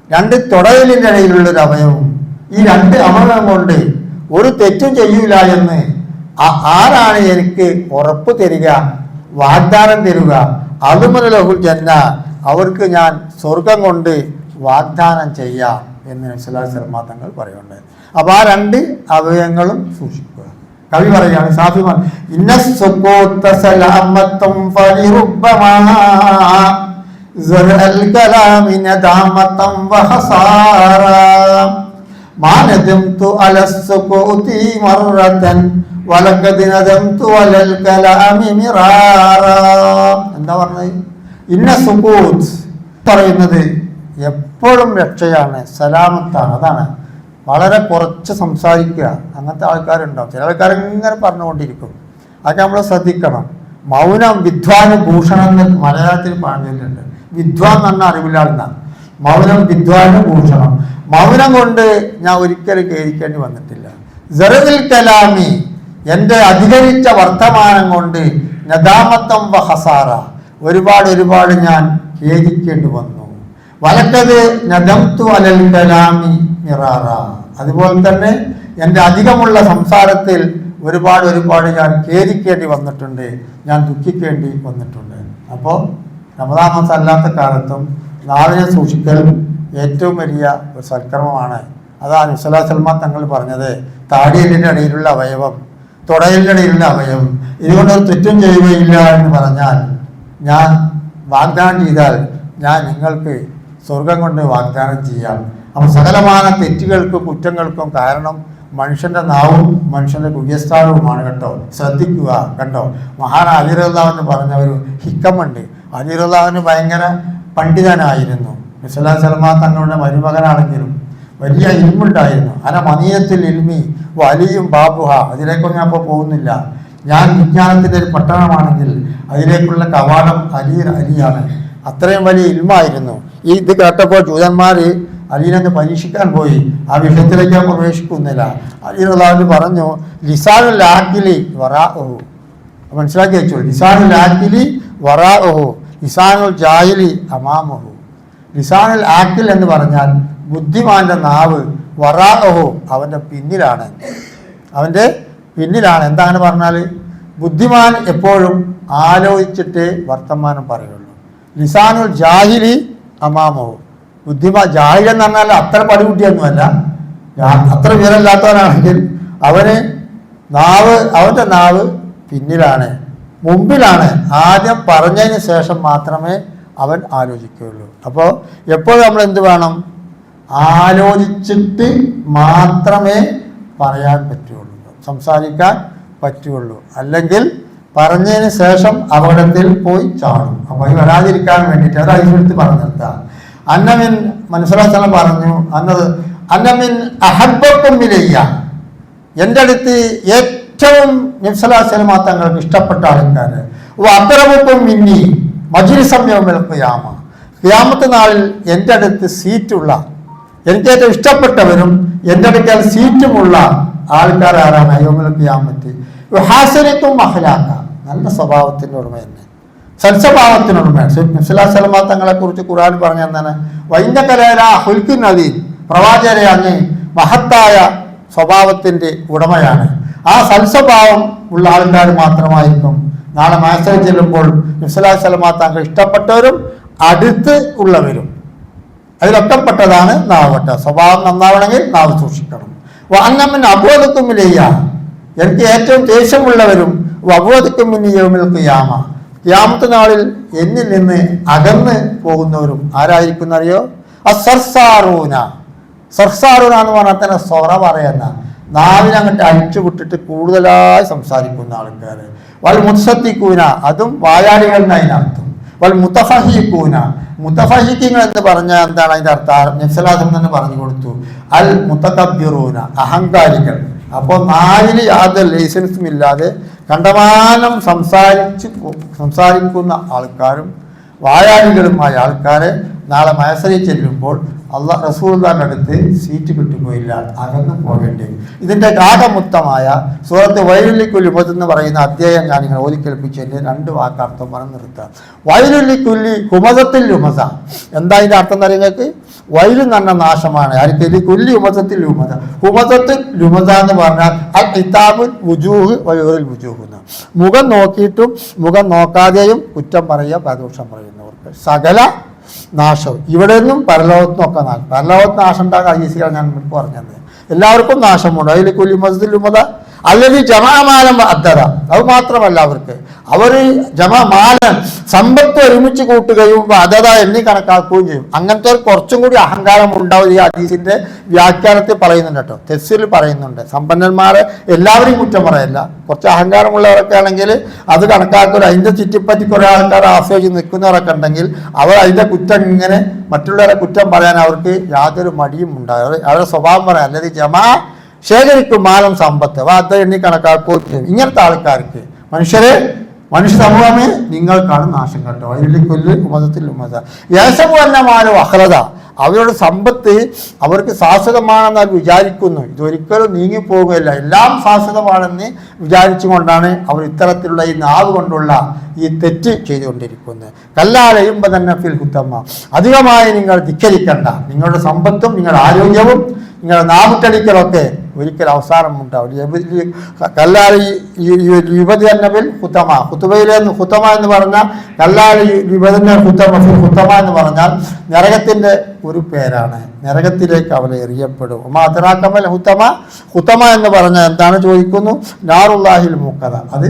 2 തുടയെല്ലിൻ്റെ ഇടയിലുള്ള ഒരു അവയവവും, ഈ 2 അവയവം കൊണ്ട് ഒരു തെറ്റും ചെയ്യൂല എന്ന് ആരാണ് എനിക്ക് ഉറപ്പ് തരിക, വാഗ്ദാനം തരിക? അലുമുൽ ജന്ന, അവർക്ക് ഞാൻ സ്വർഗം കൊണ്ട് വാഗ്ദാനം ചെയ്യാം എന്ന് നബി സല്ലല്ലാഹു അലൈഹി വസല്ലം തങ്ങൾ പറയുന്നുണ്ട്. അപ്പോൾ ആ 2 അവയവങ്ങളും സൂക്ഷിക്കുക. കവി പറയുകയാണ്, സാഫിമാൻ, ഇന്നസ്സുകൂത സലാമത്തും ഫലിറുബ്ബമാ സറഅൽ കലാമി നദാമതം വഹസാറ മാ നദംതു അലസ്സുകൂതി മർറതൻ വലഖദ് നദംതു അലൽ കലാമി മിറാറ. എന്താ പറഞ്ഞത്? ഇന്ന സുകൂത് പറയുന്നത് എപ്പോഴും രക്ഷയാണ്, സലാമത്താണ്. അതാണ് വളരെ കുറച്ച് സംസാരിക്കുക. അങ്ങനത്തെ ആൾക്കാരുണ്ടാവും. ചില ആൾക്കാർ ഇങ്ങനെ പറഞ്ഞുകൊണ്ടിരിക്കും. അതൊക്കെ നമ്മൾ ശ്രദ്ധിക്കണം. മൗനം വിദ്വാന് ഭൂഷണം എന്ന് മലയാളത്തിൽ പറഞ്ഞിട്ടുണ്ട്. വിദ്വാൻ എന്ന് പറഞ്ഞാൽ അറിവില്ലാതെന്നാണ്. മൗനം വിദ്വാന് ഭൂഷണം. മൗനം കൊണ്ട് ഞാൻ ഒരിക്കലും ഖേദിക്കേണ്ടി വന്നിട്ടില്ല. സറഉൽ കലാമി, എൻ്റെ അധികരിച്ച വർത്തമാനം കൊണ്ട് നദാമത്തം വ ഹസാറ, ഒരുപാട് ഞാൻ ഖേദിക്കേണ്ടി വന്നു. വലക്കത് നദംതു അലൽ കലാമി മിറാറ, അതുപോലെ തന്നെ എൻ്റെ അധികമുള്ള സംസാരത്തിൽ ഒരുപാട് ഞാൻ ഖേദിക്കേണ്ടി വന്നിട്ടുണ്ട്, ഞാൻ ദുഃഖിക്കേണ്ടി വന്നിട്ടുണ്ട്. അപ്പോൾ റമദാൻ മാസം അല്ലാത്ത കാലത്തും നാവിനെ സൂക്ഷിക്കൽ ഏറ്റവും വലിയ ഒരു സൽക്കർമ്മമാണ്. അതാണ് നബി സല്ലല്ലാഹു തങ്ങൾ പറഞ്ഞത്, താടിയലിൻ്റെ ഇടയിലുള്ള അവയവം, തുടയലിൻ്റെ ഇടയിലുള്ള അവയവം, ഇതുകൊണ്ടൊരു തെറ്റും ചെയ്യുകയില്ല എന്ന് പറഞ്ഞാൽ, ഞാൻ വാഗ്ദാനം ചെയ്താൽ ഞാൻ നിങ്ങൾക്ക് സ്വർഗം കൊണ്ട് വാഗ്ദാനം ചെയ്യാം. അപ്പോൾ സകലമായ തെറ്റുകൾക്കും കുറ്റങ്ങൾക്കും കാരണം മനുഷ്യൻ്റെ നാവും മനുഷ്യൻ്റെ ഗുഹ്യസ്ഥാനവുമാണ് കേട്ടോ. ശ്രദ്ധിക്കുക കണ്ടോ. മഹാൻ അലി റളിയല്ലാഹു എന്ന് പറഞ്ഞ ഒരു ഹിക്കമുണ്ട്. അലി റളിയല്ലാഹു ഭയങ്കര പണ്ഡിതനായിരുന്നു. നബി സല്ലല്ലാഹു അലൈഹി വസല്ലം തങ്ങളുടെ മരുമകനാണെങ്കിലും വലിയ ഇൽമുണ്ടായിരുന്നു. അന മദീനത്തുൽ ഇൽമി വലിയും ബാബുഹ. അതിലേക്കൊന്നും ഞാൻ ഇപ്പോൾ പോകുന്നില്ല. ഞാൻ വിജ്ഞാനത്തിൻ്റെ ഒരു പട്ടണമാണെങ്കിൽ അതിലേക്കുള്ള കവാടം അലിയാണ്. അത്രയും വലിയ ഇൽമായിരുന്നു. ഇത് കേട്ടപ്പോൾ ജൂതന്മാർ അലീനെ പരീക്ഷിക്കാൻ പോയി. ആ വിഷയത്തിലേക്ക് ഞാൻ പ്രവേശിക്കുന്നില്ല. അലി റളിയല്ലാഹു പറഞ്ഞു, ലിസാനുൽ ആഖിലി വറാഉഹു. മനസ്സിലാക്കി വെച്ചു. ലിസാനുൽ ആഖിലി വറാഉഹു, ലിസാനുൽ ജാഹിലി അമാമുഹു. ലിസാനുൽ ആഖിൽ എന്ന് പറഞ്ഞാൽ ബുദ്ധിമാന്റെ നാവ്, വറാഉഹു അവൻ്റെ പിന്നിലാണ്, അവൻ്റെ പിന്നിലാണ്. എന്താണ് പറഞ്ഞാൽ ബുദ്ധിമാൻ എപ്പോഴും ആലോചിച്ചിട്ട് വർത്തമാനം പറയുള്ളൂ. ലിസാനുൽ ജാഹിലി അമാമുഹു. ജാഹിൽ എന്ന് പറഞ്ഞാൽ അത്ര പടികുട്ടിയൊന്നുമല്ല, അത്ര വിവരമില്ലാത്തവനാണെങ്കിൽ അവൻ്റെ നാവ് പിന്നിലാണ്, മുമ്പിലാണ്. ആദ്യം പറഞ്ഞതിന് ശേഷം മാത്രമേ അവൻ ആലോചിക്കുകയുള്ളൂ. അപ്പോൾ എപ്പോഴും നമ്മൾ എന്ത് വേണം? ആലോചിച്ചിട്ട് മാത്രമേ പറയാൻ പറ്റുള്ളൂ, സംസാരിക്കാൻ പറ്റുള്ളൂ. അല്ലെങ്കിൽ പറഞ്ഞതിന് ശേഷം അപകടത്തിൽ പോയി ചാടും. അപ്പോൾ ഈ വരാതിരിക്കാൻ വേണ്ടിയിട്ട് അവർ അതിനെടുത്ത് പറഞ്ഞു നിർത്താം. അന്നമിൻ മനസ്സിലാക്കാൻ പറഞ്ഞു, അന്നമിൻ അഹബ്ബക്കും ഇലയ്യ, എൻ്റെ അടുത്ത് ഏറ്റവും നബി സല്ലല്ലാഹു അലൈഹി വസല്ലം തങ്ങൾക്ക് ഇഷ്ടപ്പെട്ട ആൾക്കാർ, അഖറബുക്കും മിന്നി മജ്ലിസം യൗമിൽ ഖിയാമ, ഖിയാമത്ത് നാളിൽ എൻ്റെ അടുത്ത് സീറ്റുള്ള, എനിക്ക് ഏറ്റവും ഇഷ്ടപ്പെട്ടവരും എൻ്റെ അടുക്കൽ സീറ്റുമുള്ള ആൾക്കാർ ആരാണ്? യൗമിൽ ഖിയാമത്ത് യുഹാസിനുക്കും അഖ്ലാഖ, നല്ല സ്വഭാവത്തിൻ്റെ ഉടമ തന്നെ, സൽസ്വഭാവത്തിനുടമയാണ്. നബി സല്ലല്ലാഹു അലൈഹി വസല്ലം തങ്ങളെ കുറിച്ച് ഖുർആൻ പറഞ്ഞ എന്താണ്? വൈന്നകലാ ഹുൽക്കിൻ അദീം, പ്രവാചകരെ അങ്ങ് മഹത്തായ സ്വഭാവത്തിൻ്റെ ഉടമയാണ്. ആ സൽസ്വഭാവം ഉള്ള ആൾക്കാർ മാത്രമായിരിക്കും നാളെ മഹ്ശറിൽ ചെല്ലുമ്പോൾ നബി സല്ലല്ലാഹു അലൈഹി വസല്ലം തങ്ങൾ ഇഷ്ടപ്പെട്ടവരും അടുത്ത് ഉള്ളവരും. അതിലൊക്കെ പെട്ടതാണ് നാവട്ട. സ്വഭാവം നന്നാവണമെങ്കിൽ നാവ് സൂക്ഷിക്കണം. അന്നമിൻ അബൂദക്കും ഇലയ്യ, എനിക്ക് ഏറ്റവും ദേഷ്യമുള്ളവരും അബൂദക്കും മിൻ യൗമിൽ ഖിയാമ, ഖിയാമത്ത് നാളിൽ എന്നിൽ നിന്ന് അകന്ന് പോകുന്നവരും ആരായിരിക്കും അറിയോ? അസർസാറൂന. സർസാറൂന എന്ന് പറഞ്ഞാൽ തന്നെ സൊറ പറയുന്ന, നാവിനങ്ങോട്ട് അഴിച്ചു വിട്ടിട്ട് കൂടുതലായി സംസാരിക്കുന്ന ആൾക്കാർ. വൽ മുത്സത്തിക്കൂന, അതും വായാടികൾ എന്നതിനർത്ഥം. വൽ മുത്തഫഹിക്കൂന, മുത്തഫഹിക്കങ്ങൾ എന്ന് പറഞ്ഞാൽ എന്താണ് അതിൻ്റെ അർത്ഥം? നബി സല്ലല്ലാഹു അലൈഹി വസല്ലം തന്നെ പറഞ്ഞു കൊടുത്തു, അൽ മുതകബ്ബിറൂന, അഹങ്കാരികൾ. അപ്പോൾ നാവിന് യാതൊരു ലൈസൻസും ഇല്ലാതെ കണ്ടമാനം സംസാരിക്കുന്ന ആൾക്കാരും വായാടികളുമായ ആൾക്കാരെ നാളെ മഹ്ശറിൽ ചെല്ലുമ്പോൾ റസൂലുള്ളാഹിന്റെ അടുത്ത് സീറ്റ് കിട്ടുകയില്ല, അകന്നു പോകേണ്ടി. ഇതിൻ്റെ ഗാഠമുക്തമായ സൂറത്ത് വൈലുല്ലിക്കുല്ലി എന്ന് പറയുന്ന അധ്യായം ഞാൻ നിങ്ങൾ ഓതിക്കേൽപ്പിച്ചതിൻ്റെ 2 വാക്കർത്ഥം പറഞ്ഞ് നിർത്താം. വൈലുല്ലിക്കുല്ലി ഹുമസത്തിൽ ഹുമസ, എന്താ ഇതിൻ്റെ അർത്ഥം എന്ന് നിങ്ങൾക്ക്? വൈലു നല്ല നാശമാണ്. ആർക്കും കുല്ലി ഹുമസത്തിൽ ഹുമസ, ഹുമസത്തിൽ ഹുമസ എന്ന് പറഞ്ഞാൽ അൽ ഇതാബുൽ വുജൂഹ് വയൂറുൽ വുജൂഹ്, മുഖം നോക്കിയിട്ടും മുഖം നോക്കാതെയും കുറ്റം പറയുക, പരദോഷം പറയുന്നവർക്ക് സകല നാശവും. ഇവിടെ നിന്നും പരലോകത്തും ഒക്കെ നാശം. പരലോകത്ത് നാശം ഉണ്ടാകാൻ ഹദീസിലാണ് ഞാൻ പറഞ്ഞത്. എല്ലാവർക്കും നാശമുണ്ട്. അതിൽ കുല്ലി മസ്ജിദുൽ ഉമദ അല്ലെങ്കിൽ ജമാമാലം അദ്ധത, അത് മാത്രമല്ല അവർക്ക് അവർ ജമാമാലം സമ്പത്ത് ഒരുമിച്ച് കൂട്ടുകയും അധത എണ്ണി കണക്കാക്കുകയും ചെയ്യും. അങ്ങനത്തെ കുറച്ചും കൂടി അഹങ്കാരം ഉണ്ടാവും. ഈ ഹദീസിന്റെ വ്യാഖ്യാനത്തിൽ പറയുന്നുണ്ട് കേട്ടോ, തഫ്സീറിൽ പറയുന്നുണ്ട്. സമ്പന്നന്മാരെ എല്ലാവരെയും കുറ്റം പറയല്ല, കുറച്ച് അഹങ്കാരമുള്ളവരൊക്കെ ആണെങ്കിൽ അത് കണക്കാക്കുക. അതിൻ്റെ ചുറ്റിപ്പറ്റി കുറേ ആൾക്കാർ ആശ്രയിച്ച് നിൽക്കുന്നവരൊക്കെ ഉണ്ടെങ്കിൽ അവർ അതിൻ്റെ കുറ്റം ഇങ്ങനെ മറ്റുള്ളവരെ കുറ്റം പറയാൻ അവർക്ക് യാതൊരു മടിയും ഉണ്ടാകും. അവരുടെ സ്വഭാവം പറയാം. അല്ലെങ്കിൽ ജമാ ശേഖരിക്കും മാനം സമ്പത്ത് അത് എണ്ണി കണക്കാക്കുകയും. ഇങ്ങനത്തെ ആൾക്കാർക്ക് മനുഷ്യ സമൂഹമേ നിങ്ങൾക്കാണ് നാശം കേട്ടോ. അതിൽ കൊല്ല് ഉമതത്തിൽ ഉമത യേശമുന്നമാനോ അഹ്ലത, അവരുടെ സമ്പത്ത് അവർക്ക് ശാശ്വതമാണെന്ന് അവർ വിചാരിക്കുന്നു. ഇതൊരിക്കലും നീങ്ങിപ്പോകുകയില്ല, എല്ലാം ശാശ്വതമാണെന്ന് വിചാരിച്ചുകൊണ്ടാണ് അവർ ഇത്തരത്തിലുള്ള ഈ നാവ് കൊണ്ടുള്ള ഈ തെറ്റ് ചെയ്തുകൊണ്ടിരിക്കുന്നത്. കല്ലാലയുമ്പോൾ തന്നെ ഫിൽ ഹുത്തമ്മ, അധികമായി നിങ്ങൾ ധിക്കരിക്കണ്ട. നിങ്ങളുടെ സമ്പത്തും നിങ്ങളുടെ ആരോഗ്യവും നിങ്ങളുടെ നാവുറ്റടിക്കലൊക്കെ ഒരിക്കൽ അവസാനം ഉണ്ടാവില്ല. കല്ലാലി യുവതിയന്നബിൽ ഹുത്തമ, ഹുത്തുബയിലെ ഹുത്തമ എന്ന് പറഞ്ഞാൽ കല്ലാലി യുവതിന്റെ ഹുത്തമ എന്ന് പറഞ്ഞാൽ നരകത്തിന്റെ ഒരു പേരാണ്. നരകത്തിലേക്ക് അവരെ എറിയപ്പെടും. അതിറാക്കമൽ ഹുത്തമ, ഹുത്തമ എന്ന് പറഞ്ഞാൽ എന്താണ് ചോദിക്കുന്നു? നാറുല്ലാഹിൽ മുക്കത, അത്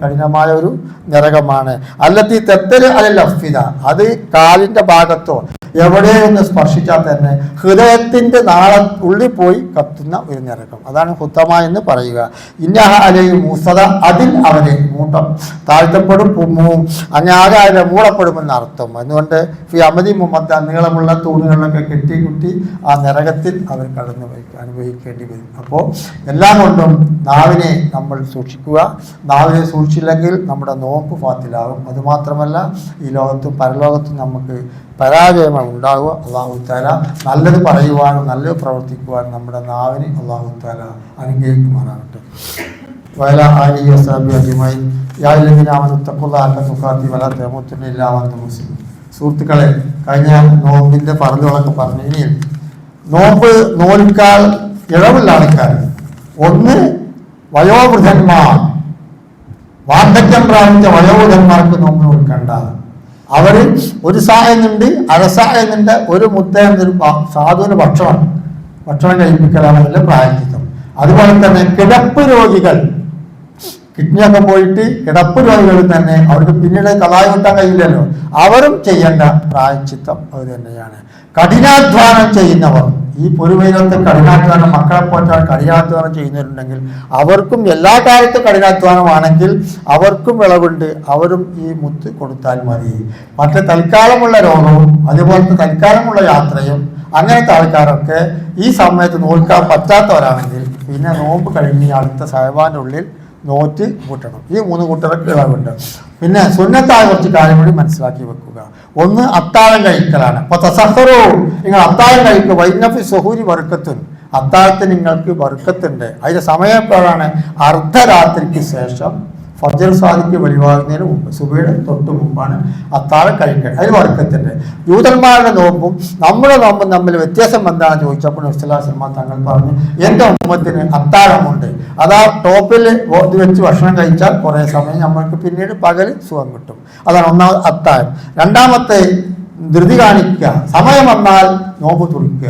കഠിനമായ ഒരു നരകമാണ്. അല്ലത്തി തെത്തല് അലൽ അഫ്ഫിദ, അത് കാലിന്റെ ഭാഗത്തോ എവിടെയൊന്ന് സ്പർശിച്ചാൽ തന്നെ ഹൃദയത്തിന്റെ ഉള്ളിൽ പോയി കത്തുന്ന ഒരു നരകം, അതാണ് ഹുത്തമ എന്ന് പറയുക. ഇന്നഹ അലൈഹി മൂസദ, അതിൽ അവരെ മൂട്ടം താഴ്ത്തപ്പെടും, അങ്ങനെ ആകെ അതിനെ മൂടപ്പെടുമെന്ന് അർത്ഥം. അതുകൊണ്ട് ഫി അമദി മുഹമ്മദ്, നീളമുള്ള തൂണുകളിലൊക്കെ കെട്ടിക്കുട്ടി ആ നരകത്തിൽ അവർ കടന്നു അനുഭവിക്കേണ്ടി വരും. അപ്പോൾ എല്ലാം കൊണ്ടും നാവിനെ നമ്മൾ സൂക്ഷിക്കുക. നാവിനെ സൂക്ഷിച്ചില്ലെങ്കിൽ നമ്മുടെ നോമ്പ് ഫാത്തിലാകും. അതുമാത്രമല്ല ഈ ലോകത്തും പരലോകത്തും നമുക്ക് പരാജയമാണ് ഉണ്ടാവുക. അല്ലാഹു തആല നല്ലത് പറയുവാനും നല്ലത് പ്രവർത്തിക്കുവാനും നമ്മുടെ നാവിനെ അല്ലാഹു തആല അനുഗ്രഹിക്കുമാറാകട്ടെ. വഅലാ ആലിഹി വസഹ്ബിഹി അജ്മഈൻ. യാ അയ്യുഹല്ലദീന ആമനൂ തഖുല്ലാഹ ഹഖ തുഖാതിഹി വലാ തമൂതുന്ന ഇല്ലാ വഅൻതും മുസ്ലിമൂൻ. സുഹൃത്തുക്കളെ, കഴിഞ്ഞ നോമ്പിന്റെ ഫർളുകളൊക്കെ പറഞ്ഞു. ഇനി നോമ്പ് നോൽക്കാൻ ഇളവുള്ള ആൾക്കാർ, ഒന്ന് വയോവൃദ്ധന്മാർ, വാർദ്ധക്യം പ്രാപിച്ച വയോവൃദ്ധന്മാർക്ക് നോമ്പ് നോൽക്കണ്ട. അവർ ഒരു സായുന്നുണ്ട്, അരസായുന്നുണ്ട്, ഒരു മുദ്ദ എന്നൊരു സാധുവിന് ഭക്ഷണം കഴിപ്പിക്കലാണ് അതിൻ്റെ പ്രായച്ചിത്തം. അതുപോലെ തന്നെ കിടപ്പ് രോഗികൾ, കിഡ്നിയൊക്കെ പോയിട്ട് കിടപ്പ് രോഗികൾ തന്നെ അവർക്ക് പിന്നീട് കലായി കിട്ടാൻ കഴിയില്ലല്ലോ, അവരും ചെയ്യേണ്ട പ്രായച്ചിത്തം അത് തന്നെയാണ്. കഠിനാധ്വാനം ചെയ്യുന്നവർ, ഈ പൊരുവയിലത്തെ കഠിനാധ്വാനം, മക്കളെ പോറ്റാൻ കഠിനാധ്വാനം ചെയ്യുന്നവരുണ്ടെങ്കിൽ അവർക്കും എല്ലാ കാലത്തും കഠിനാധ്വാനമാണെങ്കിൽ അവർക്കും വിളവുണ്ട്, അവരും ഈ മുത്ത് കൊടുത്താൽ മതി. മറ്റേ തൽക്കാലമുള്ള രോഗവും അതുപോലത്തെ തൽക്കാലമുള്ള യാത്രയും അങ്ങനത്തെ ആൾക്കാരൊക്കെ ഈ സമയത്ത് നോൽക്കാൻ പറ്റാത്തവരാണെങ്കിൽ പിന്നെ നോമ്പ് കഴിഞ്ഞ് അടുത്ത സഹബാന്റെ ഉള്ളിൽ നോറ്റ് കൂട്ടണം. ഈ 3 കൂട്ടർക്ക് ഇളവുണ്ട്. പിന്നെ സുന്നത്തായ കുറച്ച് കാര്യം കൂടി മനസ്സിലാക്കി വെക്കുക. ഒന്ന് അത്താഴം കഴിക്കലാണ്. അപ്പോൾ തസഹറു, നിങ്ങൾ അത്താഴം കഴിക്കുക. വൈനഫി സുഹൂരി ബർക്കത്തുൻ, അത്താഴത്തിന് നിങ്ങൾക്ക് ബർക്കത്തുണ്ട്. അതിന്റെ സമയം എപ്പോഴാണ്? അർദ്ധരാത്രിക്ക് ശേഷം ഫജ്ർ സാദിക്ക് വെളിവാകുന്നതിന് മുമ്പ്, സുബഹിയുടെ തൊട്ട് മുമ്പാണ് അത്താഴം കഴിക്കുക. അതിൽ ബർക്കത്തുണ്ട്. ജൂതന്മാരുടെ നോമ്പും നമ്മുടെ നോമ്പും തമ്മിൽ വ്യത്യാസം എന്താണെന്ന് ചോദിച്ചപ്പോൾ നബി സല്ലല്ലാഹു അലൈഹി വസല്ലം തങ്ങൾ പറഞ്ഞു, എൻ്റെ ഉമ്മത്തിന് അത്താഴമുണ്ട്. അതാ ടോപ്പിൽ ഇത് വെച്ച് ഭക്ഷണം കഴിച്ചാൽ കുറേ സമയം നമ്മൾക്ക് പിന്നീട് പകൽ സുഖം കിട്ടും. അതാണ് ഒന്നാമത് അത്താഴം. രണ്ടാമത്തെ ധൃതി കാണിക്കുക, സമയം വന്നാൽ നോമ്പ് തുറക്കുക.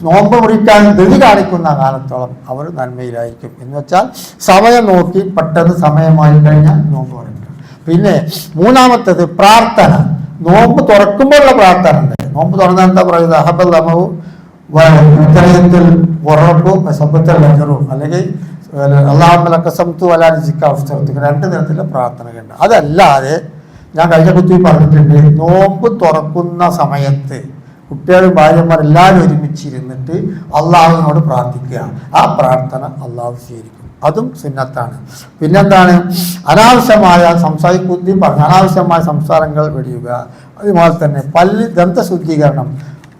നോമ്പ് മുറിക്കാൻ ധൃതി കാണിക്കുന്ന കാലത്തോളം അവർ നന്മയിലായിരിക്കും. എന്ന് വെച്ചാൽ സമയം നോക്കി പെട്ടെന്ന് സമയമായി കഴിഞ്ഞാൽ നോമ്പ് തുറക്കുക. പിന്നെ മൂന്നാമത്തേത് പ്രാർത്ഥന. നോമ്പ് തുറക്കുമ്പോഴുള്ള പ്രാർത്ഥന ഉണ്ട്. നോമ്പ് തുറന്നാൽ എന്താ പറയുന്നത്? അഹബൽ അമവു ഉത്തരയത്തിൽ ഉറപ്പും സബത്തൽ ലജറും, അല്ലെങ്കിൽ അള്ളാഹുമ്മലക സംതു വലാനി സിക്കാഫ്തർത്തുക, 2 തരത്തിലുള്ള പ്രാർത്ഥനകളുണ്ട്. അതല്ലാതെ ഞാൻ കഴിഞ്ഞ കുത്തി പറഞ്ഞിട്ടുണ്ട്, നോമ്പ് തുറക്കുന്ന സമയത്ത് കുട്ടികളും ഭാര്യമാർ എല്ലാവരും ഒരുമിച്ചിരുന്നിട്ട് അള്ളാഹുവിനോട് പ്രാർത്ഥിക്കുക. ആ പ്രാർത്ഥന അള്ളാഹു സ്വീകരിക്കും. അതും സുന്നത്താണ്. പിന്നെന്താണ്? അനാവശ്യമായ അനാവശ്യമായ സംസാരങ്ങൾ വെടിയുക. അതുപോലെ തന്നെ ദന്തശുദ്ധീകരണം.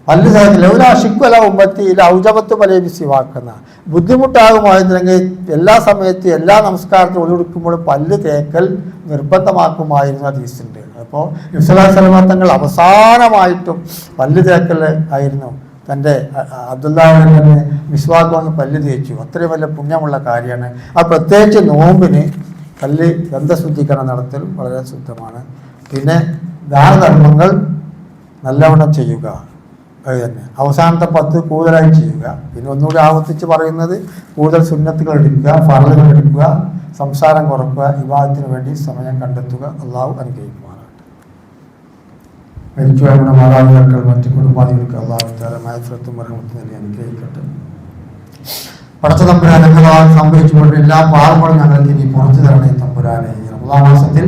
പല്ല് ലൗലാശിക്കുല ഉമ്മത്തിയിൽ ഔജപത്ത് പലേബി സിവാക്കുന്ന, ബുദ്ധിമുട്ടാകുമായിരുന്നെങ്കിൽ എല്ലാ സമയത്തും എല്ലാ നമസ്കാരത്തിലും ഒളിവെടുക്കുമ്പോഴും പല്ല് തേക്കൽ നിർബന്ധമാക്കുമായിരുന്നു ഹദീസുണ്ട്. അപ്പോൾ നബി സല്ലല്ലാഹു അലൈഹി വസല്ലം തങ്ങൾ അവസാനമായിട്ടും പല്ല് തേക്കൽ ആയിരുന്നു. തൻ്റെ അബ്ദുല്ലാഹിനെ മിസ്വാക്ക് വാങ്ങി പല്ല് തേച്ചു. അത്രയും വലിയ പുണ്യമുള്ള കാര്യമാണ്. ആ പ്രത്യേകിച്ച് നോമ്പിന് പല്ല് ദന്തശുദ്ധീകരണം നടത്തലും വളരെ ശുദ്ധമാണ്. പിന്നെ ദാനധർമ്മങ്ങൾ നല്ലവണ്ണം ചെയ്യുക. അത് തന്നെ. അവസാനത്തെ 10 കൂടുതലായി ചെയ്യുക. പിന്നെ ഒന്നുകൂടി ആവർത്തിച്ച് പറയുന്നത്, കൂടുതൽ സുന്നത്തുകൾ എടുക്കുക, ഫർളുകൾ എടുക്കുക, സംസാരം കുറക്കുക, ഇബാദത്തിന് വേണ്ടി സമയം കണ്ടെത്തുക. അള്ളാഹു അനുഗ്രഹിക്കുമാറാകട്ടെ. മരിച്ചുപോയ നമ്മുടെ മാതാപിതാക്കൾ, മറ്റു കുടുംബാദികൾക്ക് അള്ളാഹു തആല മഗ്ഫിറത്തും റഹ്മത്തും നൽകി അനുഗ്രഹിക്കട്ടെ. പടച്ച തമ്പുരാൻ, സംഭവിച്ചുകൊണ്ട് എല്ലാ പാപങ്ങളും ഞങ്ങൾക്ക് ഇനി പുറത്തു തരണേ തമ്പുരാനെ. റമദാൻ മാസത്തിൽ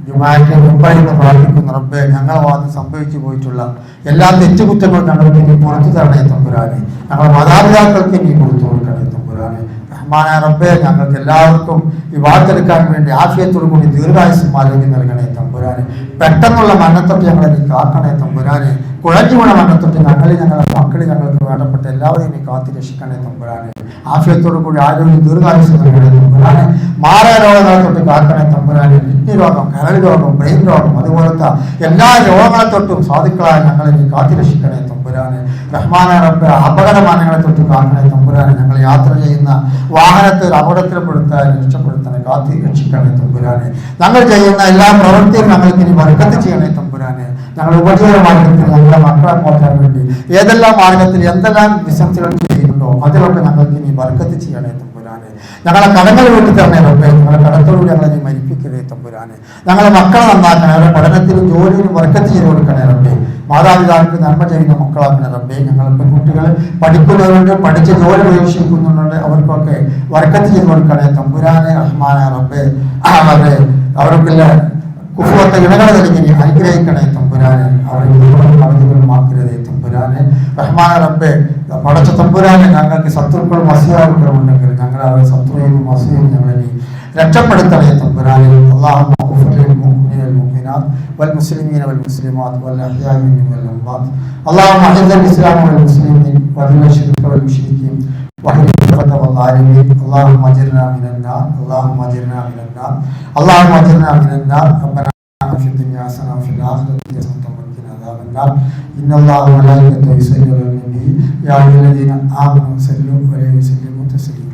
ജുമാഅയ്ക്ക് മുമ്പായിരുന്നു പ്രാർത്ഥിക്കുന്ന റബ്ബേ, ഞങ്ങളെ ഭാഗത്ത് സംഭവിച്ചു പോയിട്ടുള്ള എല്ലാ തെറ്റുകുറ്റങ്ങളും ഞങ്ങൾക്ക് ഇനി പുറത്തു തരണേ തമ്പുരാനെ. ഞങ്ങളുടെ മാതാപിതാക്കൾക്ക് ഇനി പുറത്തു കൊടുക്കണേ തമ്പുരാനെ. റഹ്മാനായ റബ്ബേ, ഞങ്ങൾക്ക് എല്ലാവർക്കും ഈ വാർത്തെടുക്കാൻ വേണ്ടി ആഫിയത്തോടു കൂടി ദീർഘായുസ്സും ആരോഗ്യം നൽകണേ തമ്പുരാനെ. പെട്ടെന്നുള്ള മരണത്തൊട്ട് ഞങ്ങളെ നീ കാക്കണേ തമ്പുരാനെ. കുഴഞ്ഞു വീണ മരണത്തൊട്ട് ഞങ്ങളെ, ഞങ്ങളുടെ മക്കളെ, ഞങ്ങൾക്ക് വേണ്ടപ്പെട്ട എല്ലാവരെയും നീ കാത്തി രക്ഷിക്കണേ തമ്പുരാനെ. ആഫിയത്തോടു കൂടി ആരോഗ്യം ദീർഘായുസ്സും നൽകണേ തമ്പുരാനെ. മാരക രോഗങ്ങളെ തൊട്ട് കാക്കണേ തമ്പുരാനെ. കിഡ്നി രോഗം, കരൾ രോഗം, ബ്രെയിൻ രോഗം, അതുപോലത്തെ എല്ലാ രോഗങ്ങളെ തൊട്ടും സാധുക്കളായ ഞങ്ങളെ നീ കാത്തി രക്ഷിക്കണേ തമ്പുരാനെ. തമ്പുരാനെ. റഹ്മാനെ റബ്ബെ, അപകടമാനങ്ങളെ തൊട്ട് കാക്കണേ തമ്പുരാനെ. ഞങ്ങൾ യാത്ര ചെയ്യുന്ന വാഹനത്തെ ഒരു അപകടത്തിൽപ്പെടുത്താൻ രക്ഷപ്പെടുത്തണേ, കാത്തി രക്ഷിക്കണേ തമ്പുരാനെ. ഞങ്ങൾ ചെയ്യുന്ന എല്ലാ പ്രവൃത്തിയും ഞങ്ങൾക്ക് ഇനി ബർക്കത്ത് ചെയ്യണേ തമ്പുരാനെ. ഞങ്ങൾ ഉപജീവന മാർഗത്തിൽ ഞങ്ങളുടെ മക്കളെ പോറ്റാൻ വേണ്ടി ഏതെല്ലാം മാർഗത്തിൽ എന്തെല്ലാം ബിസിനസ്സുകൾ ചെയ്യുന്നുണ്ടോ അതിലൊക്കെ ഞങ്ങൾക്ക് ഇനി ബർക്കത്ത് ചെയ്യണേ തമ്പുരാനെ. ഞങ്ങളെ കടങ്ങൾ വീട്ടിൽ തന്നെ റബ്ബേ, ഞങ്ങളെ കടത്തോട് ഞങ്ങളെ നീ മരിപ്പിക്കണേ തമ്പുരാനെ. ഞങ്ങളെ മക്കളെ നന്നാക്കണേ, അവരുടെ പഠനത്തിലും ജോലിയിലും ബർക്കത്ത് ചെയ്ത് കൊടുക്കണേ റബ്ബേ. മാതാപിതാക്കൾക്ക് നന്മ ചെയ്യുന്ന മക്കളാക്കണേ റബ്ബേ. ഞങ്ങളെ പെൺകുട്ടികൾ പഠിക്കുന്നവരുണ്ട്, പഠിച്ച് ജോലി പ്രവേശിക്കുന്നുണ്ട്, അവർക്കൊക്കെ ബർക്കത്ത് ചെയ്ത് കൊടുക്കണേ തമ്പുരാനെ. റഹ്മാനെ റബ്ബേ, അവർക്കുള്ള കുഫുവത്തെ ഇണകളെ നൽകി അനുഗ്രഹിക്കണേ തമ്പുരാനെ. അവധികളുമാക്കരുതേ തമ്പുരാനെ. റഹ്മാനെ റബ്ബേ, പടച്ച തമ്പുരാനെ, ഞങ്ങൾക്ക് ശത്രുക്കളും അസൂയാക്കളും ഉണ്ടെങ്കിൽ ഞങ്ങൾ അവരെ ശത്രുവും അസൂയും ഞങ്ങളെ നീ രക്ഷപ്പെടുത്തണേ തമ്പുരാനെ. അല്ലാഹുമ്മ ഗ്ഫിർ ലിൽ മുഅ്മിനീന വൽ മുഅ്മിനാത്ത് വൽ മുസ്ലിമീന വൽ മുസ്ലിമാത്ത് വൽ അഹ്യാഇ മിൻഹും വൽ അംവാത്ത്. അല്ലാഹുമ്മ അഇസ്സൽ ഇസ്ലാമ വൽ മുസ്ലിമീൻ വദിൽ ശിർക വൽ മുശ്രിക്കീൻ വഹ്ദിൽ الفقر والظالمين. اللهم اجرنا من النار، اللهم اجرنا من النار، اللهم اجرنا من النار. ربنا في الدنيا حسنة وفي الآخرة حسنة وقنا عذاب النار. إن الله وملائكته يصلون على النبي يا أيها الذين آمنوا صلوا عليه وسلموا تسليما.